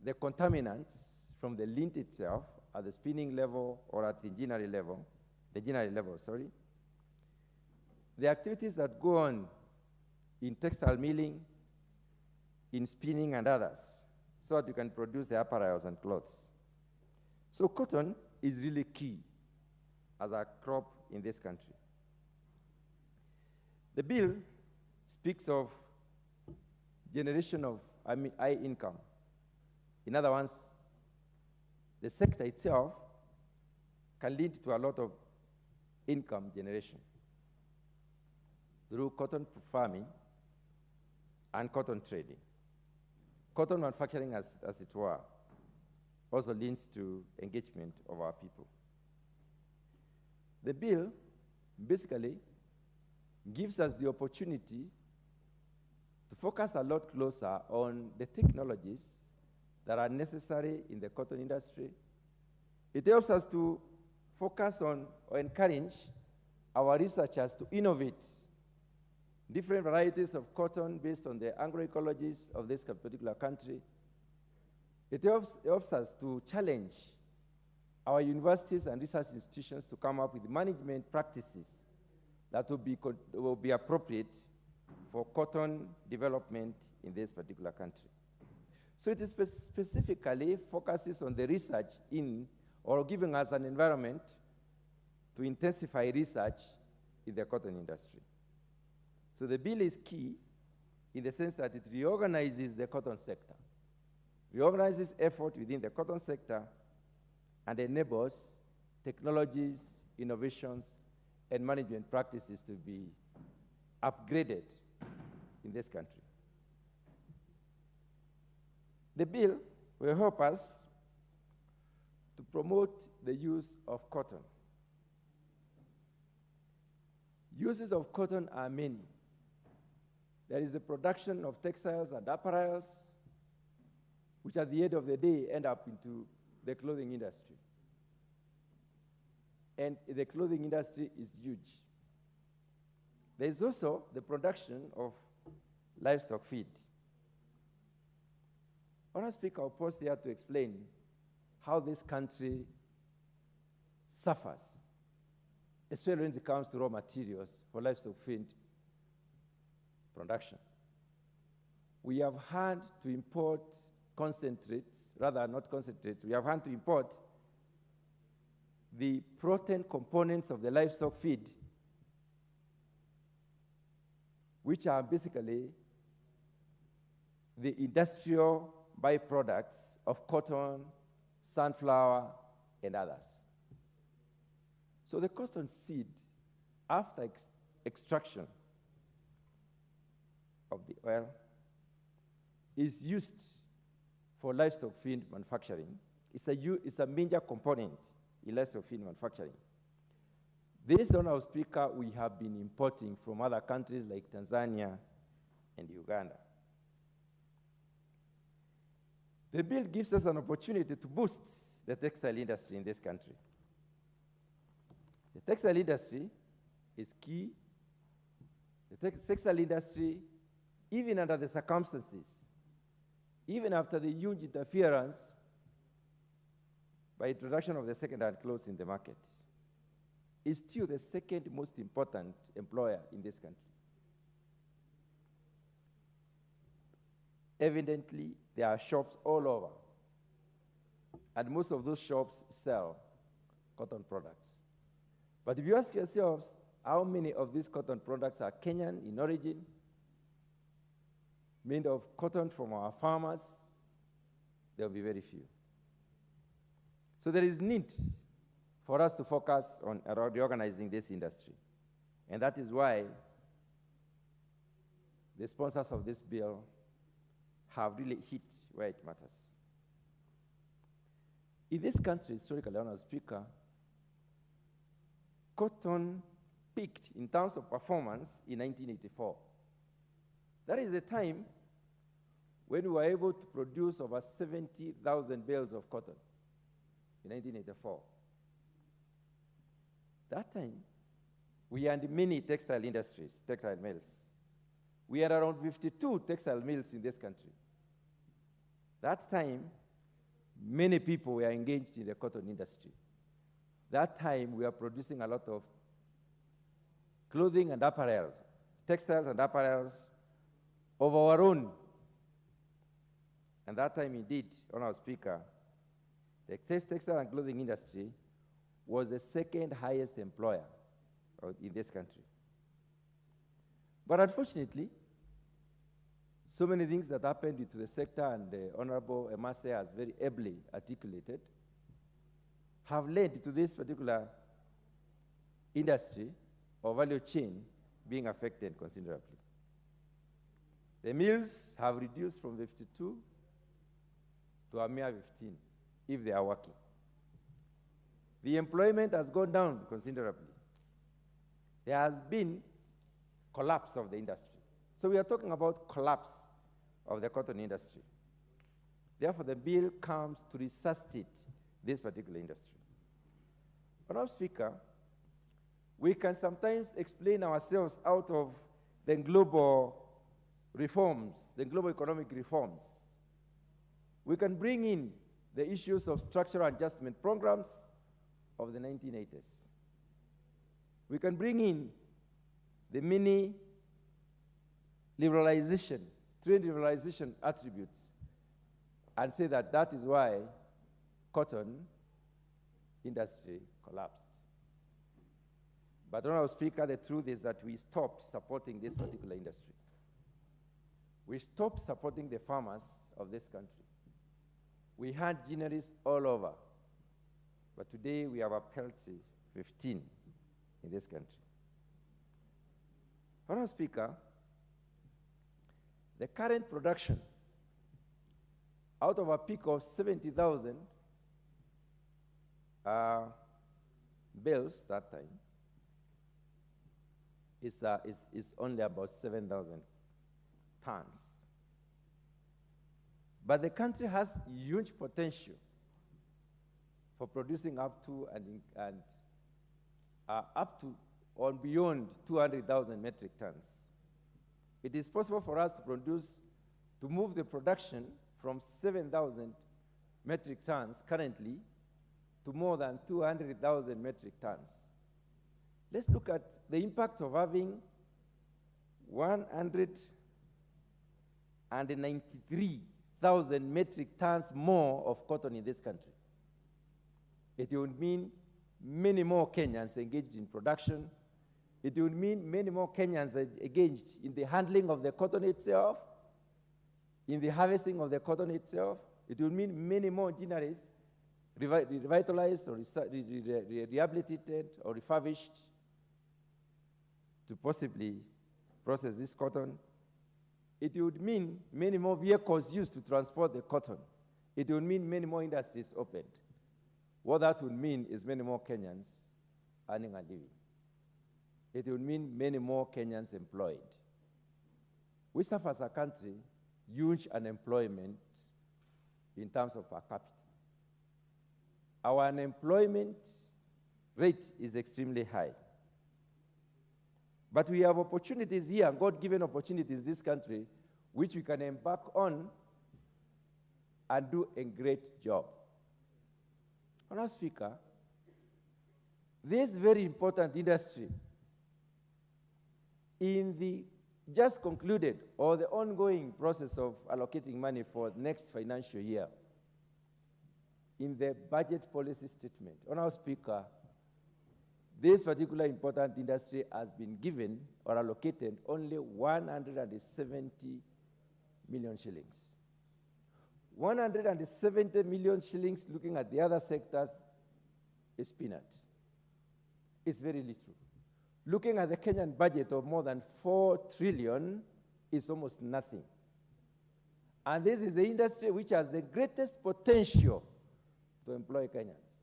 the contaminants from the lint itself at the spinning level or at the ginnery level, the activities that go on in textile milling, in spinning and others, so that you can produce the apparels and clothes. So cotton is really key as a crop in this country. The bill speaks of generation of high income. In other words, the sector itself can lead to a lot of income generation through cotton farming and cotton trading. Cotton manufacturing, as it were, also leads to engagement of our people. The bill basically gives us the opportunity to focus a lot closer on the technologies that are necessary in the cotton industry. It helps us to focus on or encourage our researchers to innovate different varieties of cotton based on the agroecologies of this particular country. It helps us to challenge our universities and research institutions to come up with management practices that will be appropriate for cotton development in this particular country. So it is specifically focuses on the research in, or giving us an environment to intensify research in the cotton industry. So the bill is key in the sense that it reorganizes the cotton sector, reorganizes effort within the cotton sector, and enables technologies, innovations, and management practices to be upgraded in this country. The bill will help us to promote the use of cotton. Uses of cotton are many. There is the production of textiles and apparels, which at the end of the day end up into the clothing industry. And the clothing industry is huge. There is also the production of livestock feed. I want to speak, I'll pause there to explain how this country suffers, especially when it comes to raw materials for livestock feed production. We have had to import concentrates, rather not concentrates, we have had to import the protein components of the livestock feed, which are basically the industrial byproducts of cotton, sunflower, and others. So the cotton seed, after extraction of the oil, is used for livestock feed manufacturing. It's a major component in livestock feed manufacturing. This, Honorable Speaker, we have been importing from other countries like Tanzania and Uganda. The bill gives us an opportunity to boost the textile industry in this country. The textile industry is key. The textile industry, even under the circumstances, even after the huge interference by introduction of the second-hand clothes in the market, is still the second most important employer in this country. Evidently, there are shops all over, and most of those shops sell cotton products. But if you ask yourselves, how many of these cotton products are Kenyan in origin, made of cotton from our farmers? There will be very few. So there is need for us to focus on reorganizing this industry. And that is why the sponsors of this bill have really hit where it matters. In this country, historically, Honorable Speaker, cotton peaked in terms of performance in 1984. That is the time when we were able to produce over 70,000 bales of cotton in 1984. That time, we had many textile industries, textile mills. We had around 52 textile mills in this country. That time, many people were engaged in the cotton industry. That time, we were producing a lot of clothing and apparel, textiles and apparels of our own. And that time, indeed, Honorable Speaker, the textile and clothing industry was the second highest employer in this country. But unfortunately, so many things that happened into the sector, and the Honorable Emase has very ably articulated, have led to this particular industry or value chain being affected considerably. The mills have reduced from 52 to a mere 15, if they are working. The employment has gone down considerably. There has been collapse of the industry. So we are talking about collapse of the cotton industry. Therefore, the bill comes to resuscitate this particular industry. Honorable Speaker, we can sometimes explain ourselves out of the global reforms, the global economic reforms. We can bring in the issues of structural adjustment programs of the 1980s. We can bring in the many liberalization, trade liberalization attributes, and say that that is why cotton industry collapsed. But, Honorable Speaker, the truth is that we stopped supporting this particular industry. We stopped supporting the farmers of this country. We had generalists all over, but today we have a pelty 15 in this country. Honorable Speaker, the current production out of a peak of 70,000 bales that time is only about 7,000 tons. But the country has huge potential for producing up to up to or beyond 200,000 metric tons. It is possible for us to produce, to move the production from 7,000 metric tons currently to more than 200,000 metric tons. Let's look at the impact of having 193,000 metric tons more of cotton in this country. It would mean many more Kenyans engaged in production. It would mean many more Kenyans engaged in the handling of the cotton itself, in the harvesting of the cotton itself. It would mean many more engineers revitalized or rehabilitated or refurbished to possibly process this cotton. It would mean many more vehicles used to transport the cotton. It would mean many more industries opened. What that would mean is many more Kenyans earning a living. It would mean many more Kenyans employed. We suffer as a country huge unemployment in terms of per capita. Our unemployment rate is extremely high. But we have opportunities here, God-given opportunities in this country, which we can embark on and do a great job. Honorable Speaker, this very important industry in the just concluded or the ongoing process of allocating money for next financial year, in the budget policy statement, Honorable Speaker, this particular important industry has been given or allocated only 170 million shillings. 170 million shillings looking at the other sectors is peanuts. It's very little. Looking at the Kenyan budget of more than 4 trillion is almost nothing. And this is the industry which has the greatest potential to employ Kenyans.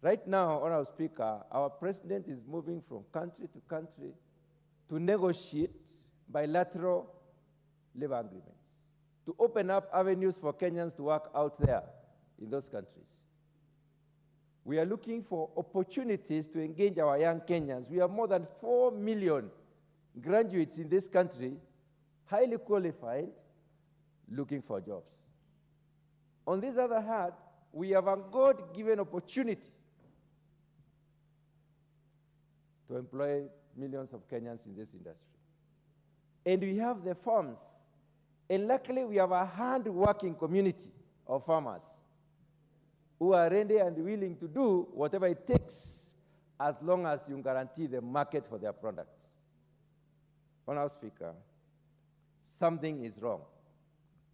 Right now, Honorable Speaker, our president is moving from country to country to negotiate bilateral labor agreements, to open up avenues for Kenyans to work out there in those countries. We are looking for opportunities to engage our young Kenyans. We have more than 4 million graduates in this country, highly qualified, looking for jobs. On this other hand, we have a God-given opportunity to employ millions of Kenyans in this industry. And we have the farms. And luckily, we have a hard-working community of farmers who are ready and willing to do whatever it takes as long as you guarantee the market for their products. Honourable Speaker, something is wrong.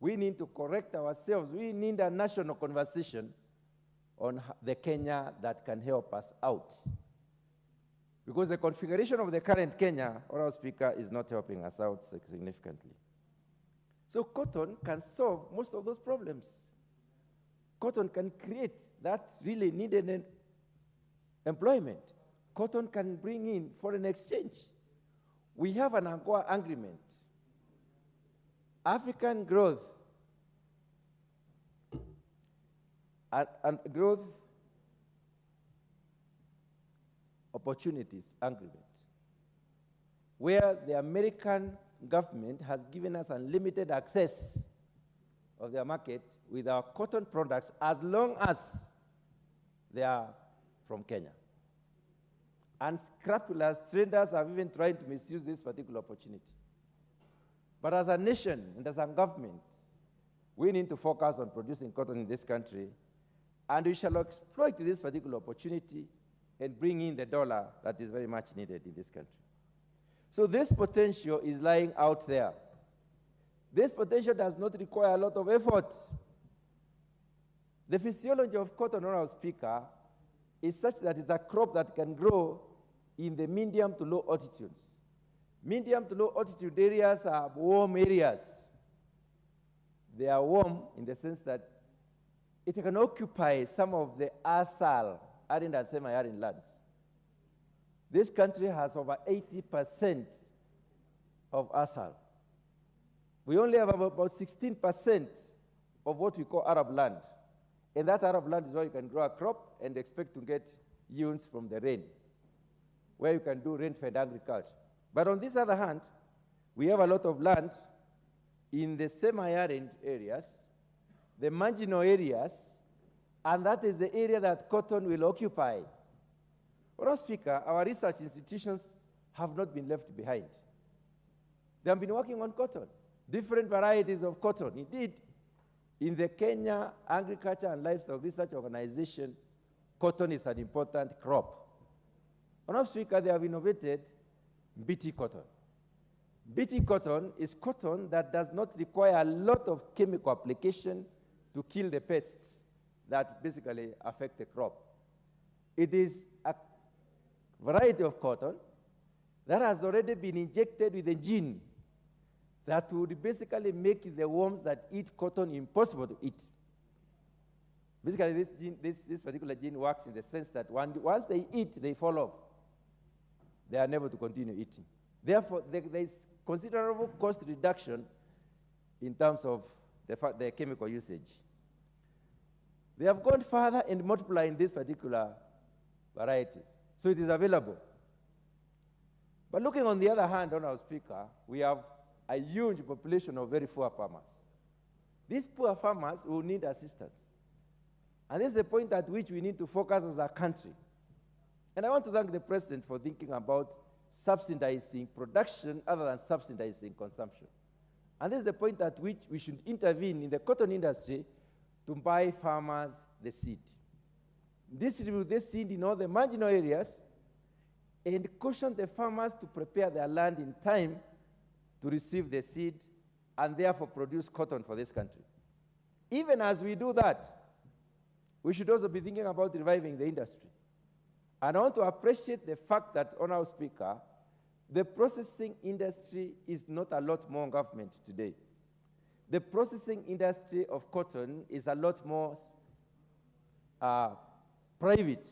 We need to correct ourselves. We need a national conversation on the Kenya that can help us out. Because the configuration of the current Kenya, Honourable Speaker, is not helping us out significantly. So cotton can solve most of those problems. Cotton can create that really needed employment. Cotton can bring in foreign exchange. We have an AGOA agreement. African growth and growth opportunities agreement, where the American government has given us unlimited access of their market with our cotton products as long as they are from Kenya. Unscrupulous traders have even tried to misuse this particular opportunity. But as a nation and as a government, we need to focus on producing cotton in this country, and we shall exploit this particular opportunity and bring in the dollar that is very much needed in this country. So this potential is lying out there. This potential does not require a lot of effort. The physiology of cotton, Honourable Speaker, is such that it's a crop that can grow in the medium to low altitudes. Medium to low altitude areas are warm areas. They are warm in the sense that it can occupy some of the arid and semi-arid lands. This country has over 80% of asal. We only have about 16% of what we call Arab land. And that Arab land is where you can grow a crop and expect to get yields from the rain, where you can do rain-fed agriculture. But on this other hand, we have a lot of land in the semi-arid areas, the marginal areas, and that is the area that cotton will occupy. Honourable Speaker, our research institutions have not been left behind. They have been working on cotton, different varieties of cotton. Indeed, in the Kenya Agriculture and Livestock Research Organization, cotton is an important crop. Honourable Speaker, they have innovated BT cotton. BT cotton is cotton that does not require a lot of chemical application to kill the pests that basically affect the crop. It is a variety of cotton that has already been injected with a gene that would basically make the worms that eat cotton impossible to eat. Basically, this particular gene works in the sense that once they eat, they fall off. They are unable to continue eating. Therefore, there is considerable cost reduction in terms of the chemical usage. They have gone further and multiplying this particular variety. So it is available. But looking on the other hand, Honourable Speaker, we have a huge population of very poor farmers. These poor farmers will need assistance. And this is the point at which we need to focus as a country. And I want to thank the President for thinking about subsidizing production other than subsidizing consumption. And this is the point at which we should intervene in the cotton industry to buy farmers the seed. Distribute this seed in all the marginal areas and caution the farmers to prepare their land in time to receive the seed and therefore produce cotton for this country. Even as we do that, we should also be thinking about reviving the industry. And I want to appreciate the fact that, Honourable Speaker, the processing industry is not a lot more government today. The processing industry of cotton is a lot more private.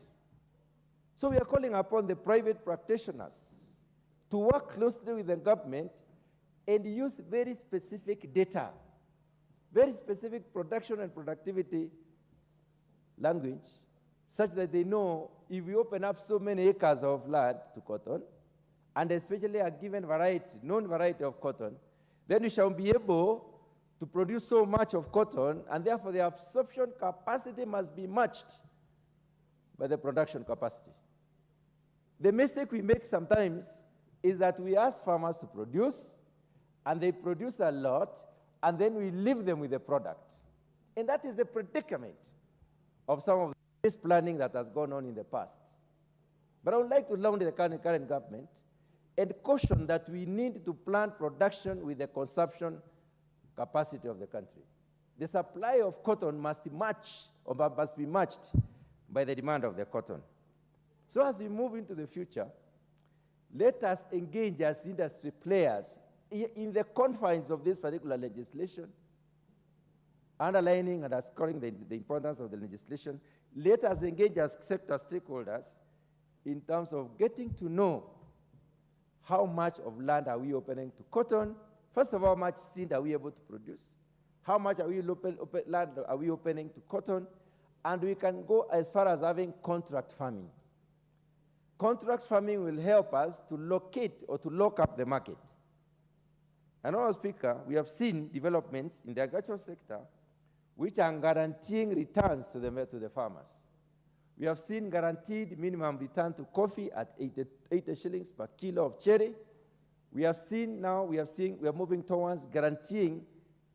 So we are calling upon the private practitioners to work closely with the government and use very specific data, very specific production and productivity language such that they know if we open up so many acres of land to cotton, and especially a given variety, known variety of cotton, then we shall be able to produce so much of cotton, and therefore the absorption capacity must be matched by the production capacity. The mistake we make sometimes is that we ask farmers to produce, and they produce a lot, and then we leave them with the product. And that is the predicament of some of this planning that has gone on in the past. But I would like to launch the current government and caution that we need to plan production with the consumption capacity of the country. The supply of cotton must match, or must be matched by the demand of the cotton. So as we move into the future, let us engage as industry players in the confines of this particular legislation, underlining and underscoring the importance of the legislation. Let us engage as sector stakeholders in terms of getting to know how much of land are we opening to cotton. First of all, how much seed are we able to produce? How much are we land are we opening to cotton? And we can go as far as having contract farming. Contract farming will help us to locate or to lock up the market. And Honourable Speaker, we have seen developments in the agricultural sector which are guaranteeing returns to the farmers. We have seen guaranteed minimum return to coffee at 80 shillings per kilo of cherry. We are moving towards guaranteeing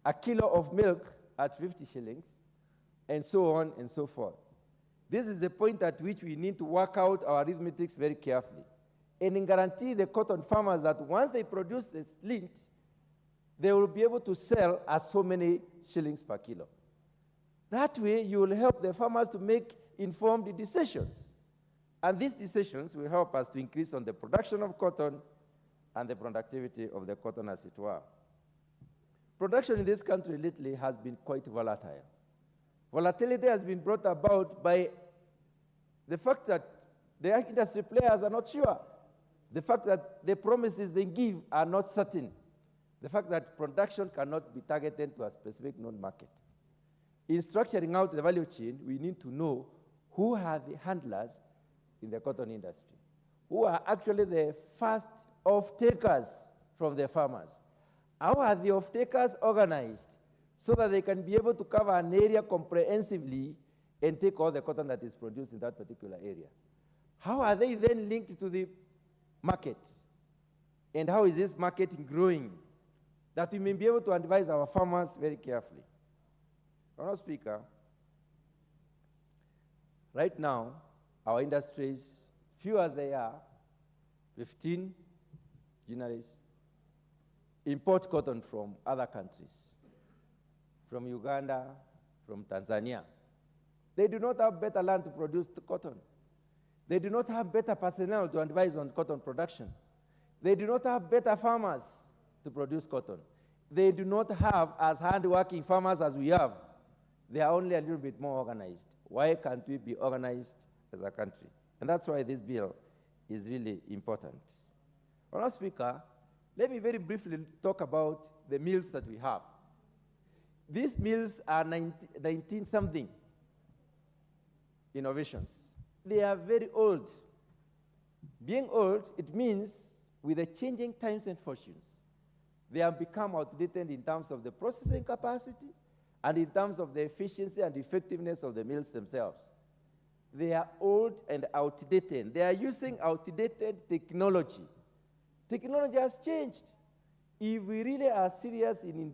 a kilo of milk at 50 shillings, and so on and so forth. This is the point at which we need to work out our arithmetics very carefully and guarantee the cotton farmers that once they produce this lint, they will be able to sell at so many shillings per kilo. That way, you will help the farmers to make informed decisions. And these decisions will help us to increase on the production of cotton and the productivity of the cotton, as it were. Production in this country lately has been quite volatile. Volatility has been brought about by the fact that the industry players are not sure, the fact that the promises they give are not certain, the fact that production cannot be targeted to a specific known market. In structuring out the value chain, we need to know who are the handlers in the cotton industry, who are actually the first off-takers from the farmers. How are the off-takers organized so that they can be able to cover an area comprehensively and take all the cotton that is produced in that particular area? How are they then linked to the markets? And how is this market growing? That we may be able to advise our farmers very carefully. Honourable Speaker, right now, our industries, few as they are, 15 generalists, import cotton from other countries, from Uganda, from Tanzania. They do not have better land to produce the cotton. They do not have better personnel to advise on cotton production. They do not have better farmers to produce cotton. They do not have as hard-working farmers as we have. They are only a little bit more organized. Why can't we be organized as a country? And that's why this bill is really important. Honourable Speaker, let me very briefly talk about the mills that we have. These mills are 19-something innovations. They are very old. Being old, it means with the changing times and fortunes, they have become outdated in terms of the processing capacity and in terms of the efficiency and effectiveness of the mills themselves. They are old and outdated. They are using outdated technology. Technology has changed. If we really are serious in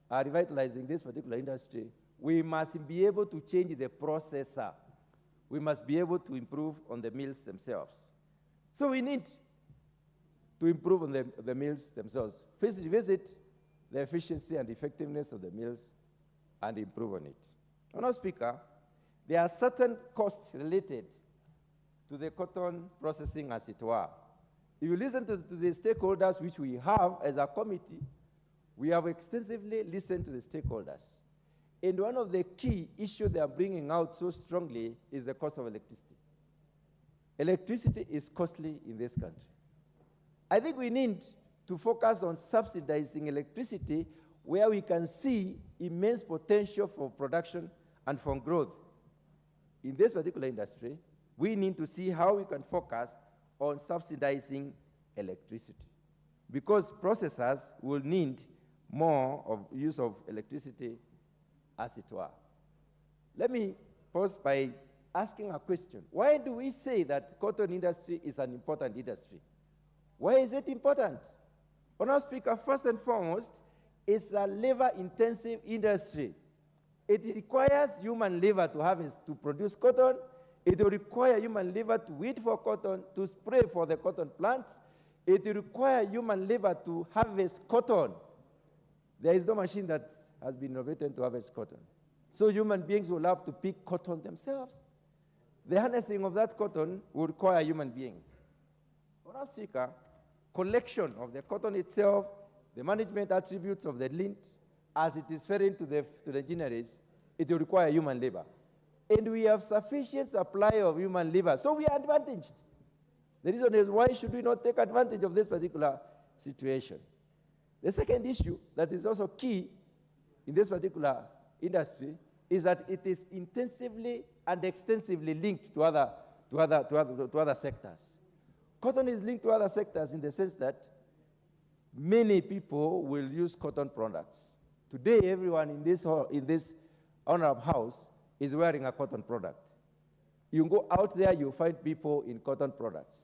revitalizing this particular industry, we must be able to change the processor. We must be able to improve on the mills themselves. So we need to improve on the mills themselves. First, visit the efficiency and effectiveness of the mills and improve on it. Honourable Speaker, there are certain costs related to the cotton processing, as it were. If you listen to the stakeholders, which we have as a committee, we have extensively listened to the stakeholders. And one of the key issues they are bringing out so strongly is the cost of electricity. Electricity is costly in this country. I think we need to focus on subsidizing electricity where we can see immense potential for production and for growth. in this particular industry, we need to see how we can focus on subsidizing electricity, because processors will need more of use of electricity, as it were. Let me pause by asking a question. Why do we say that cotton industry is an important industry? Why is it important? Honourable Speaker, first and foremost, it's a labor-intensive industry. It requires human labor to produce cotton. It will require human labor to weed for cotton, to spray for the cotton plants. It will require human labor to harvest cotton. There is no machine that has been innovated to harvest cotton. So human beings will have to pick cotton themselves. The harnessing of that cotton will require human beings. Honourable Speaker, collection of the cotton itself, the management attributes of the lint, as it is fed into the ginneries, it will require human labor. And we have sufficient supply of human labor, so we are advantaged. The reason is, why should we not take advantage of this particular situation? The second issue that is also key in this particular industry is that it is intensively and extensively linked to other sectors. Cotton is linked to other sectors in the sense that many people will use cotton products. Today, everyone in this honorable house is wearing a cotton product. You go out there, you find people in cotton products.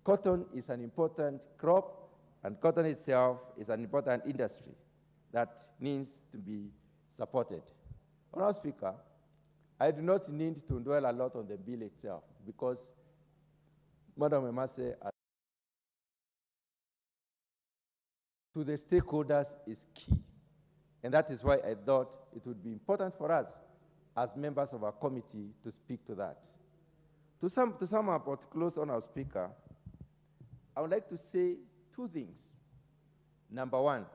Cotton is an important crop, and cotton itself is an important industry that needs to be supported. Honourable Speaker, I do not need to dwell a lot on the bill itself, because Madam Emase, to the stakeholders is key. And that is why I thought it would be important for us as members of our committee to speak to that. To sum up or to close on our speaker, I would like to say two things. Number one,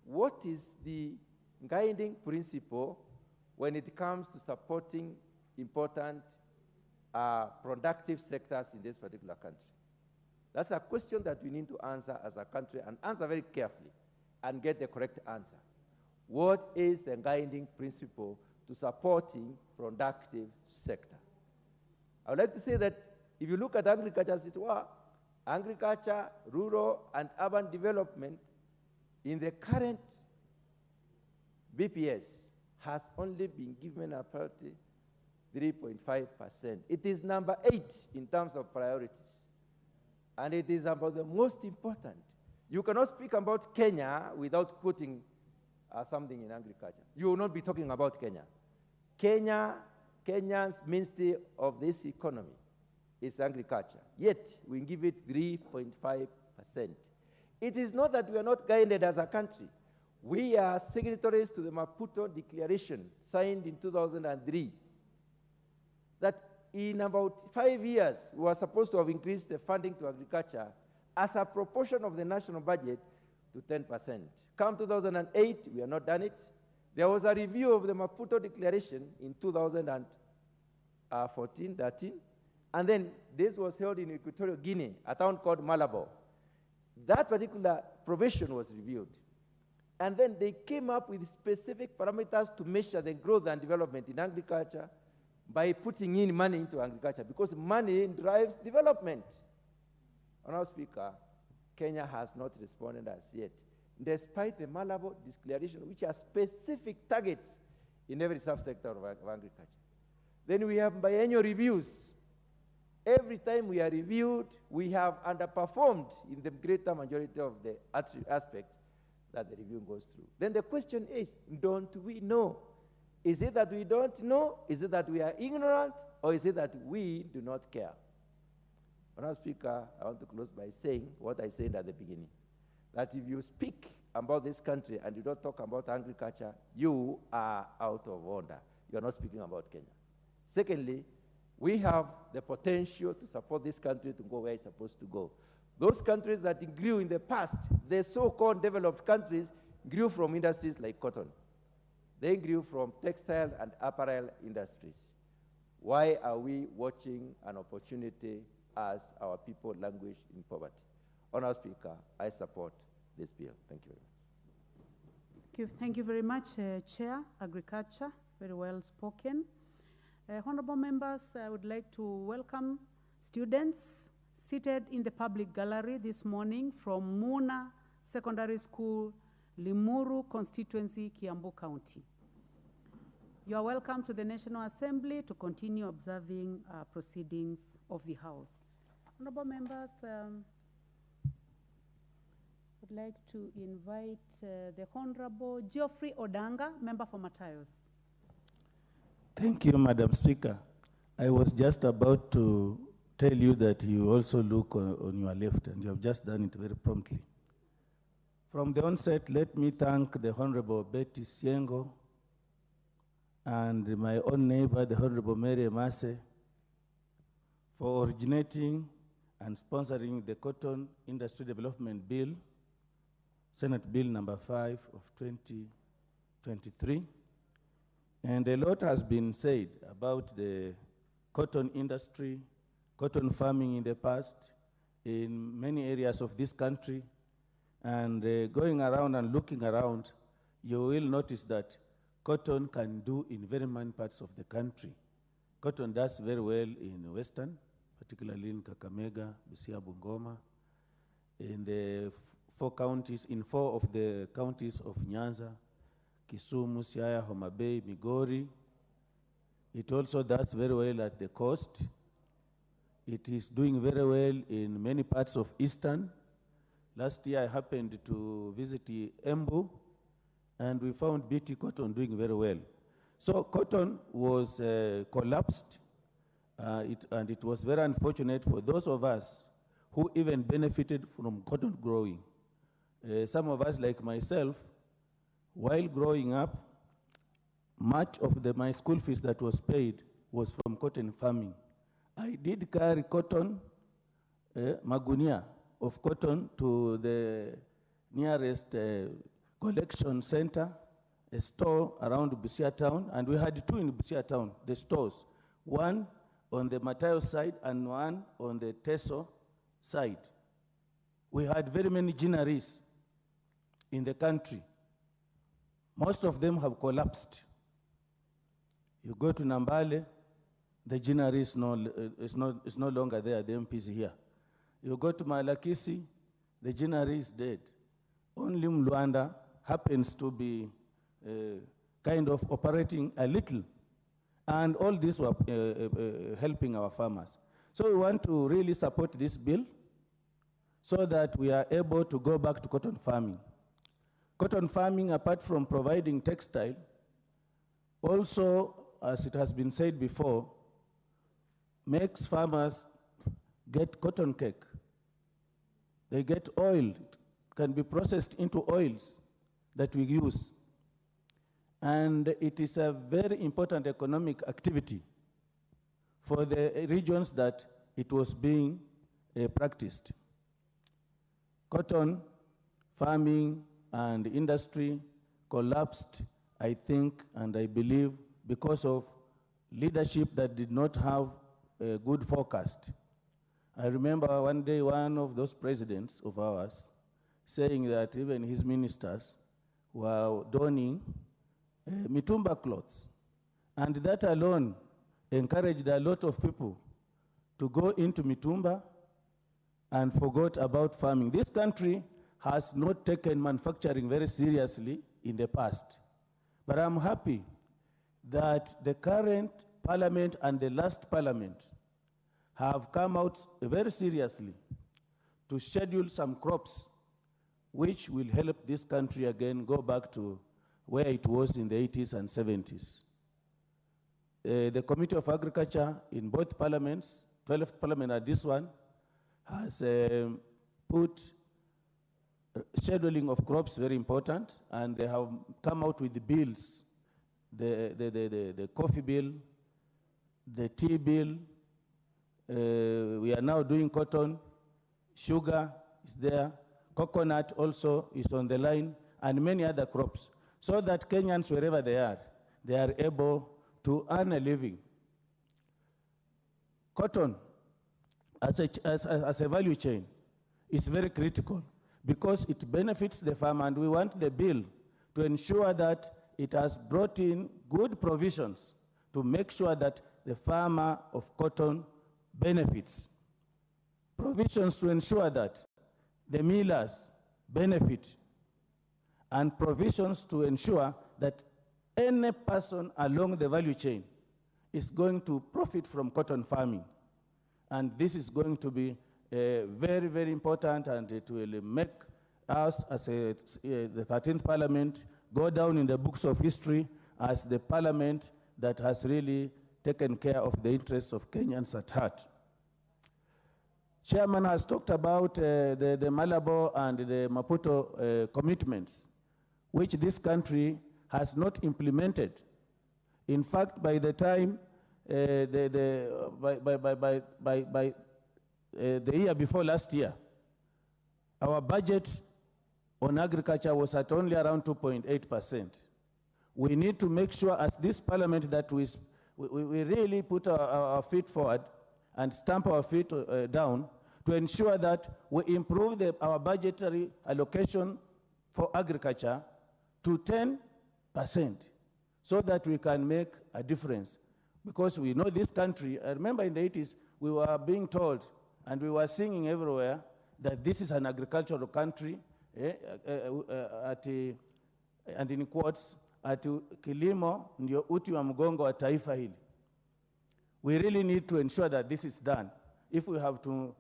what is the guiding principle when it comes to supporting important productive sectors in this particular country? That's a question that we need to answer as a country, and answer very carefully and get the correct answer. What is the guiding principle to supporting productive sector? I would like to say that if you look at agriculture as it were, agriculture, rural and urban development in the current BPS has only been given a priority 3.5%. It is number 8 in terms of priorities. And it is about the most important. You cannot speak about Kenya without quoting something in agriculture. You will not be talking about Kenya. Kenya's mainstay of this economy is agriculture. Yet, we give it 3.5%. It is not that we are not guided as a country. We are signatories to the Maputo Declaration, signed in 2003, that in about 5 years, we were supposed to have increased the funding to agriculture as a proportion of the national budget to 10%. Come 2008, we have not done it. There was a review of the Maputo Declaration in 2014-13, and then this was held in Equatorial Guinea, a town called Malabo. That particular provision was reviewed. And then they came up with specific parameters to measure the growth and development in agriculture by putting in money into agriculture, because money drives development. Honourable Speaker, Kenya has not responded as yet, despite the Malabo Declaration, which has specific targets in every subsector of agriculture. Then we have biennial reviews. Every time we are reviewed, we have underperformed in the greater majority of the aspects that the review goes through. Then the question is, don't we know? Is it that we don't know? Is it that we are ignorant? Or is it that we do not care? Honourable Speaker, I want to close by saying what I said at the beginning, that if you speak about this country and you don't talk about agriculture, you are out of order. You are not speaking about Kenya. Secondly, we have the potential to support this country to go where it's supposed to go. Those countries that grew in the past, the so-called developed countries, grew from industries like cotton. They grew from textile and apparel industries. Why are we watching an opportunity as our people languish in poverty? Honourable Speaker, I support this bill. Thank you very much.
Thank you very much, Chair. Agriculture, very well spoken. Honorable members, I would like to welcome students seated in the public gallery this morning from Muna Secondary School, Limuru constituency, Kiambu County. You are welcome to the National Assembly to continue observing proceedings of the House. Honorable members, would like to invite the Honorable Geoffrey Odanga, member for Matayos.
Thank you, Madam Speaker. I was just about to tell you that you also look on your left, and you have just done it very promptly. From the onset, let me thank the Honorable Betty Siengo and my own neighbor, the Honorable Mary Mase, for originating and sponsoring the Cotton Industry Development Bill, Senate Bill number 5 of 2023. And a lot has been said about the cotton industry, cotton farming in the past, in many areas of this country. And going around and looking around, you will notice that cotton can do in very many parts of the country. Cotton does very well in Western, particularly in Kakamega, Busia, Bungoma, in the four of the counties of Nyanza, Kisumu, Siaya, Homa Bay, Migori. It also does very well at the coast. It is doing very well in many parts of Eastern. Last year I happened to visit Embu, and we found BT cotton doing very well. So cotton was collapsed, and it was very unfortunate for those of us who even benefited from cotton growing. Some of us, like myself, while growing up, much of my school fees that was paid was from cotton farming. I did carry cotton, magunia of cotton, to the nearest collection center, a store around Busia town, and we had two in Busia town, the stores, one on the Matayo side and one on the Teso side. We had very many ginneries in the country. Most of them have collapsed. You go to Nambale, the ginnery is no longer there, the MPs here. You go to Malakisi, the ginnery is dead. Only Mluanda happens to be kind of operating a little. And all this were helping our farmers. So we want to really support this bill so that we are able to go back to cotton farming. Cotton farming, apart from providing textile, also, as it has been said before, makes farmers get cotton cake. They get oil. It can be processed into oils that we use. And it is a very important economic activity for the regions that it was being practiced. Cotton farming and industry collapsed, I think, and I believe, because of leadership that did not have a good forecast. I remember one day one of those presidents of ours saying that even his ministers were donning mitumba clothes. And that alone encouraged a lot of people to go into mitumba and forgot about farming. This country has not taken manufacturing very seriously in the past. But I'm happy that the current parliament and the last parliament have come out very seriously to schedule some crops which will help this country again go back to where it was in the 80s and 70s. The Committee of Agriculture in both parliaments, 12th parliament and this one, has put scheduling of crops very important, and they have come out with the bills, the coffee bill, the tea bill. We are now doing cotton, sugar is there, coconut also is on the line, and many other crops, so that Kenyans, wherever they are able to earn a living. Cotton, as a value chain, is very critical because it benefits the farmer, and we want the bill to ensure that it has brought in good provisions to make sure that the farmer of cotton benefits. Provisions to ensure that the millers benefit, and provisions to ensure that any person along the value chain is going to profit from cotton farming. And this is going to be very, very important, and it will make us as the 13th Parliament go down in the books of history as the Parliament that has really taken care of the interests of Kenyans at heart. Chairman has talked about the Malabo and the Maputo commitments, which this country has not implemented. In fact, by the time the year before last year, our budget on agriculture was at only around 2.8%. We need to make sure as this Parliament that we really put our feet forward and stamp our feet down to ensure that we improve our budgetary allocation for agriculture to 10%, so that we can make a difference. Because we know this country, I remember in the 80s, we were being told, and we were singing everywhere, that this is an agricultural country, and in quotes, ati kilimo ndio uti wa mgongo wa taifa hili. We really need to ensure that this is done. If we have to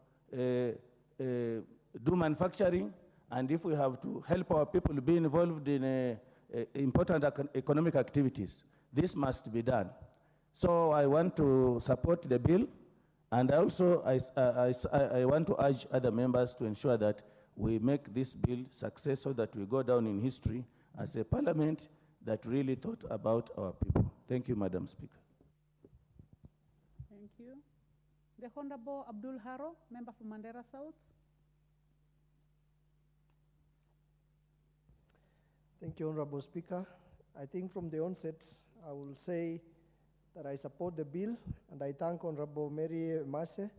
do manufacturing, and if we have to help our people be involved in important economic activities, this must be done. So I want to support the bill, and also I want to urge other members to ensure that we make this bill success, so that we go down in history as a Parliament that really thought about our people. Thank you, Madam Speaker.
Thank you. The Honorable Abdul Haro, member for Mandera South.
Thank you, Honorable Speaker. I think from the onset, I will say that I support the bill, and I thank Honorable Mary Mase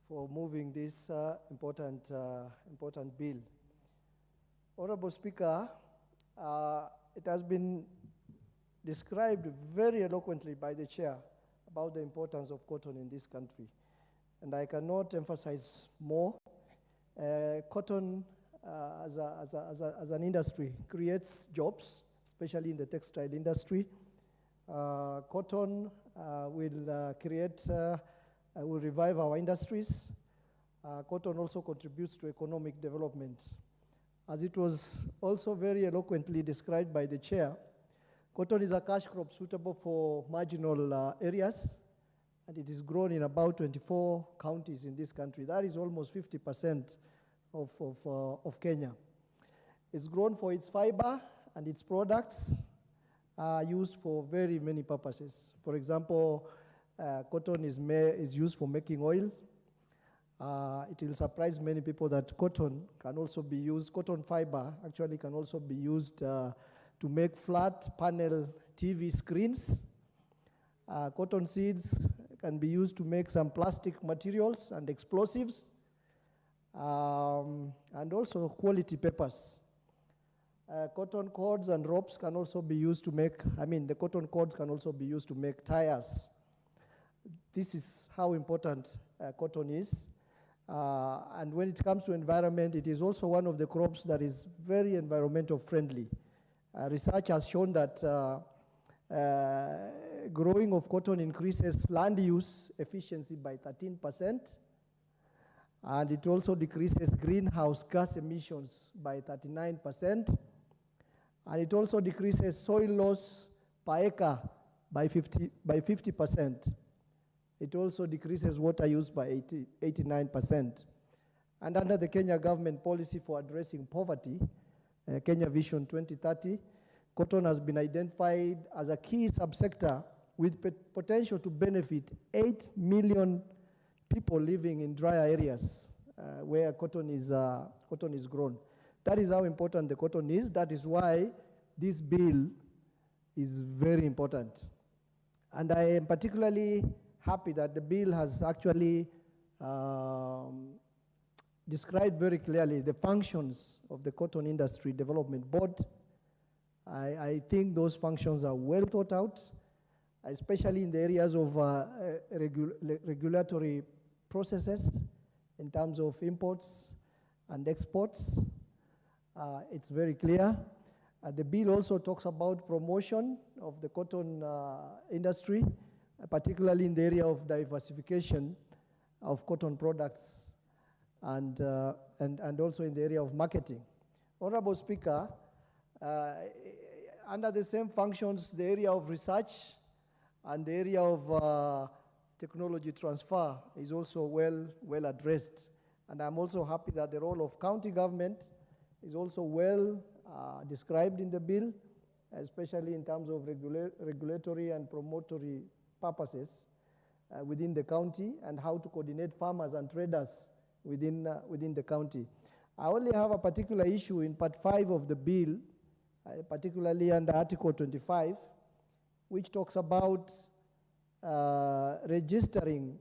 for moving this important bill. Honorable Speaker, it has been described very eloquently by the chair about the importance of cotton in this country, and I cannot emphasize more. Cotton as an industry creates jobs, especially in the textile industry. Cotton will revive our industries. Cotton also contributes to economic development. As it was also very eloquently described by the chair, cotton is a cash crop suitable for marginal areas, and it is grown in about 24 counties in this country. That is almost 50% of Kenya. It's grown for its fiber, and its products are used for very many purposes. For example, cotton is used for making oil. It will surprise many people that cotton fiber actually can also be used to make flat panel TV screens. Cotton seeds can be used to make some plastic materials and explosives, and also quality papers. Cotton cords and ropes can also be used to make, the cotton cords can also be used to make tires. This is how important cotton is. And when it comes to environment, it is also one of the crops that is very environmental friendly. Research has shown that growing of cotton increases land use efficiency by 13%, and it also decreases greenhouse gas emissions by 39%, and it also decreases soil loss per acre by 50%. It also decreases water use by 89%. And under the Kenya government policy for addressing poverty, Kenya Vision 2030, cotton has been identified as a key subsector with potential to benefit 8 million people living in drier areas where cotton is grown. That is how important the cotton is. That is why this bill is very important. And I am particularly happy that the bill has actually described very clearly the functions of the Cotton Industry Development Board. I think those functions are well thought out, especially in the areas of regulatory processes in terms of imports and exports. It's very clear. The bill also talks about promotion of the cotton industry, particularly in the area of diversification of cotton products and also in the area of marketing. Honorable Speaker, under the same functions, the area of research and the area of technology transfer is also well addressed. And I'm also happy that the role of county government is also well described in the bill, especially in terms of regulatory and promotory purposes within the county and how to coordinate farmers and traders within the county. I only have a particular issue in Part 5 of the bill, particularly under Article 25, which talks about registering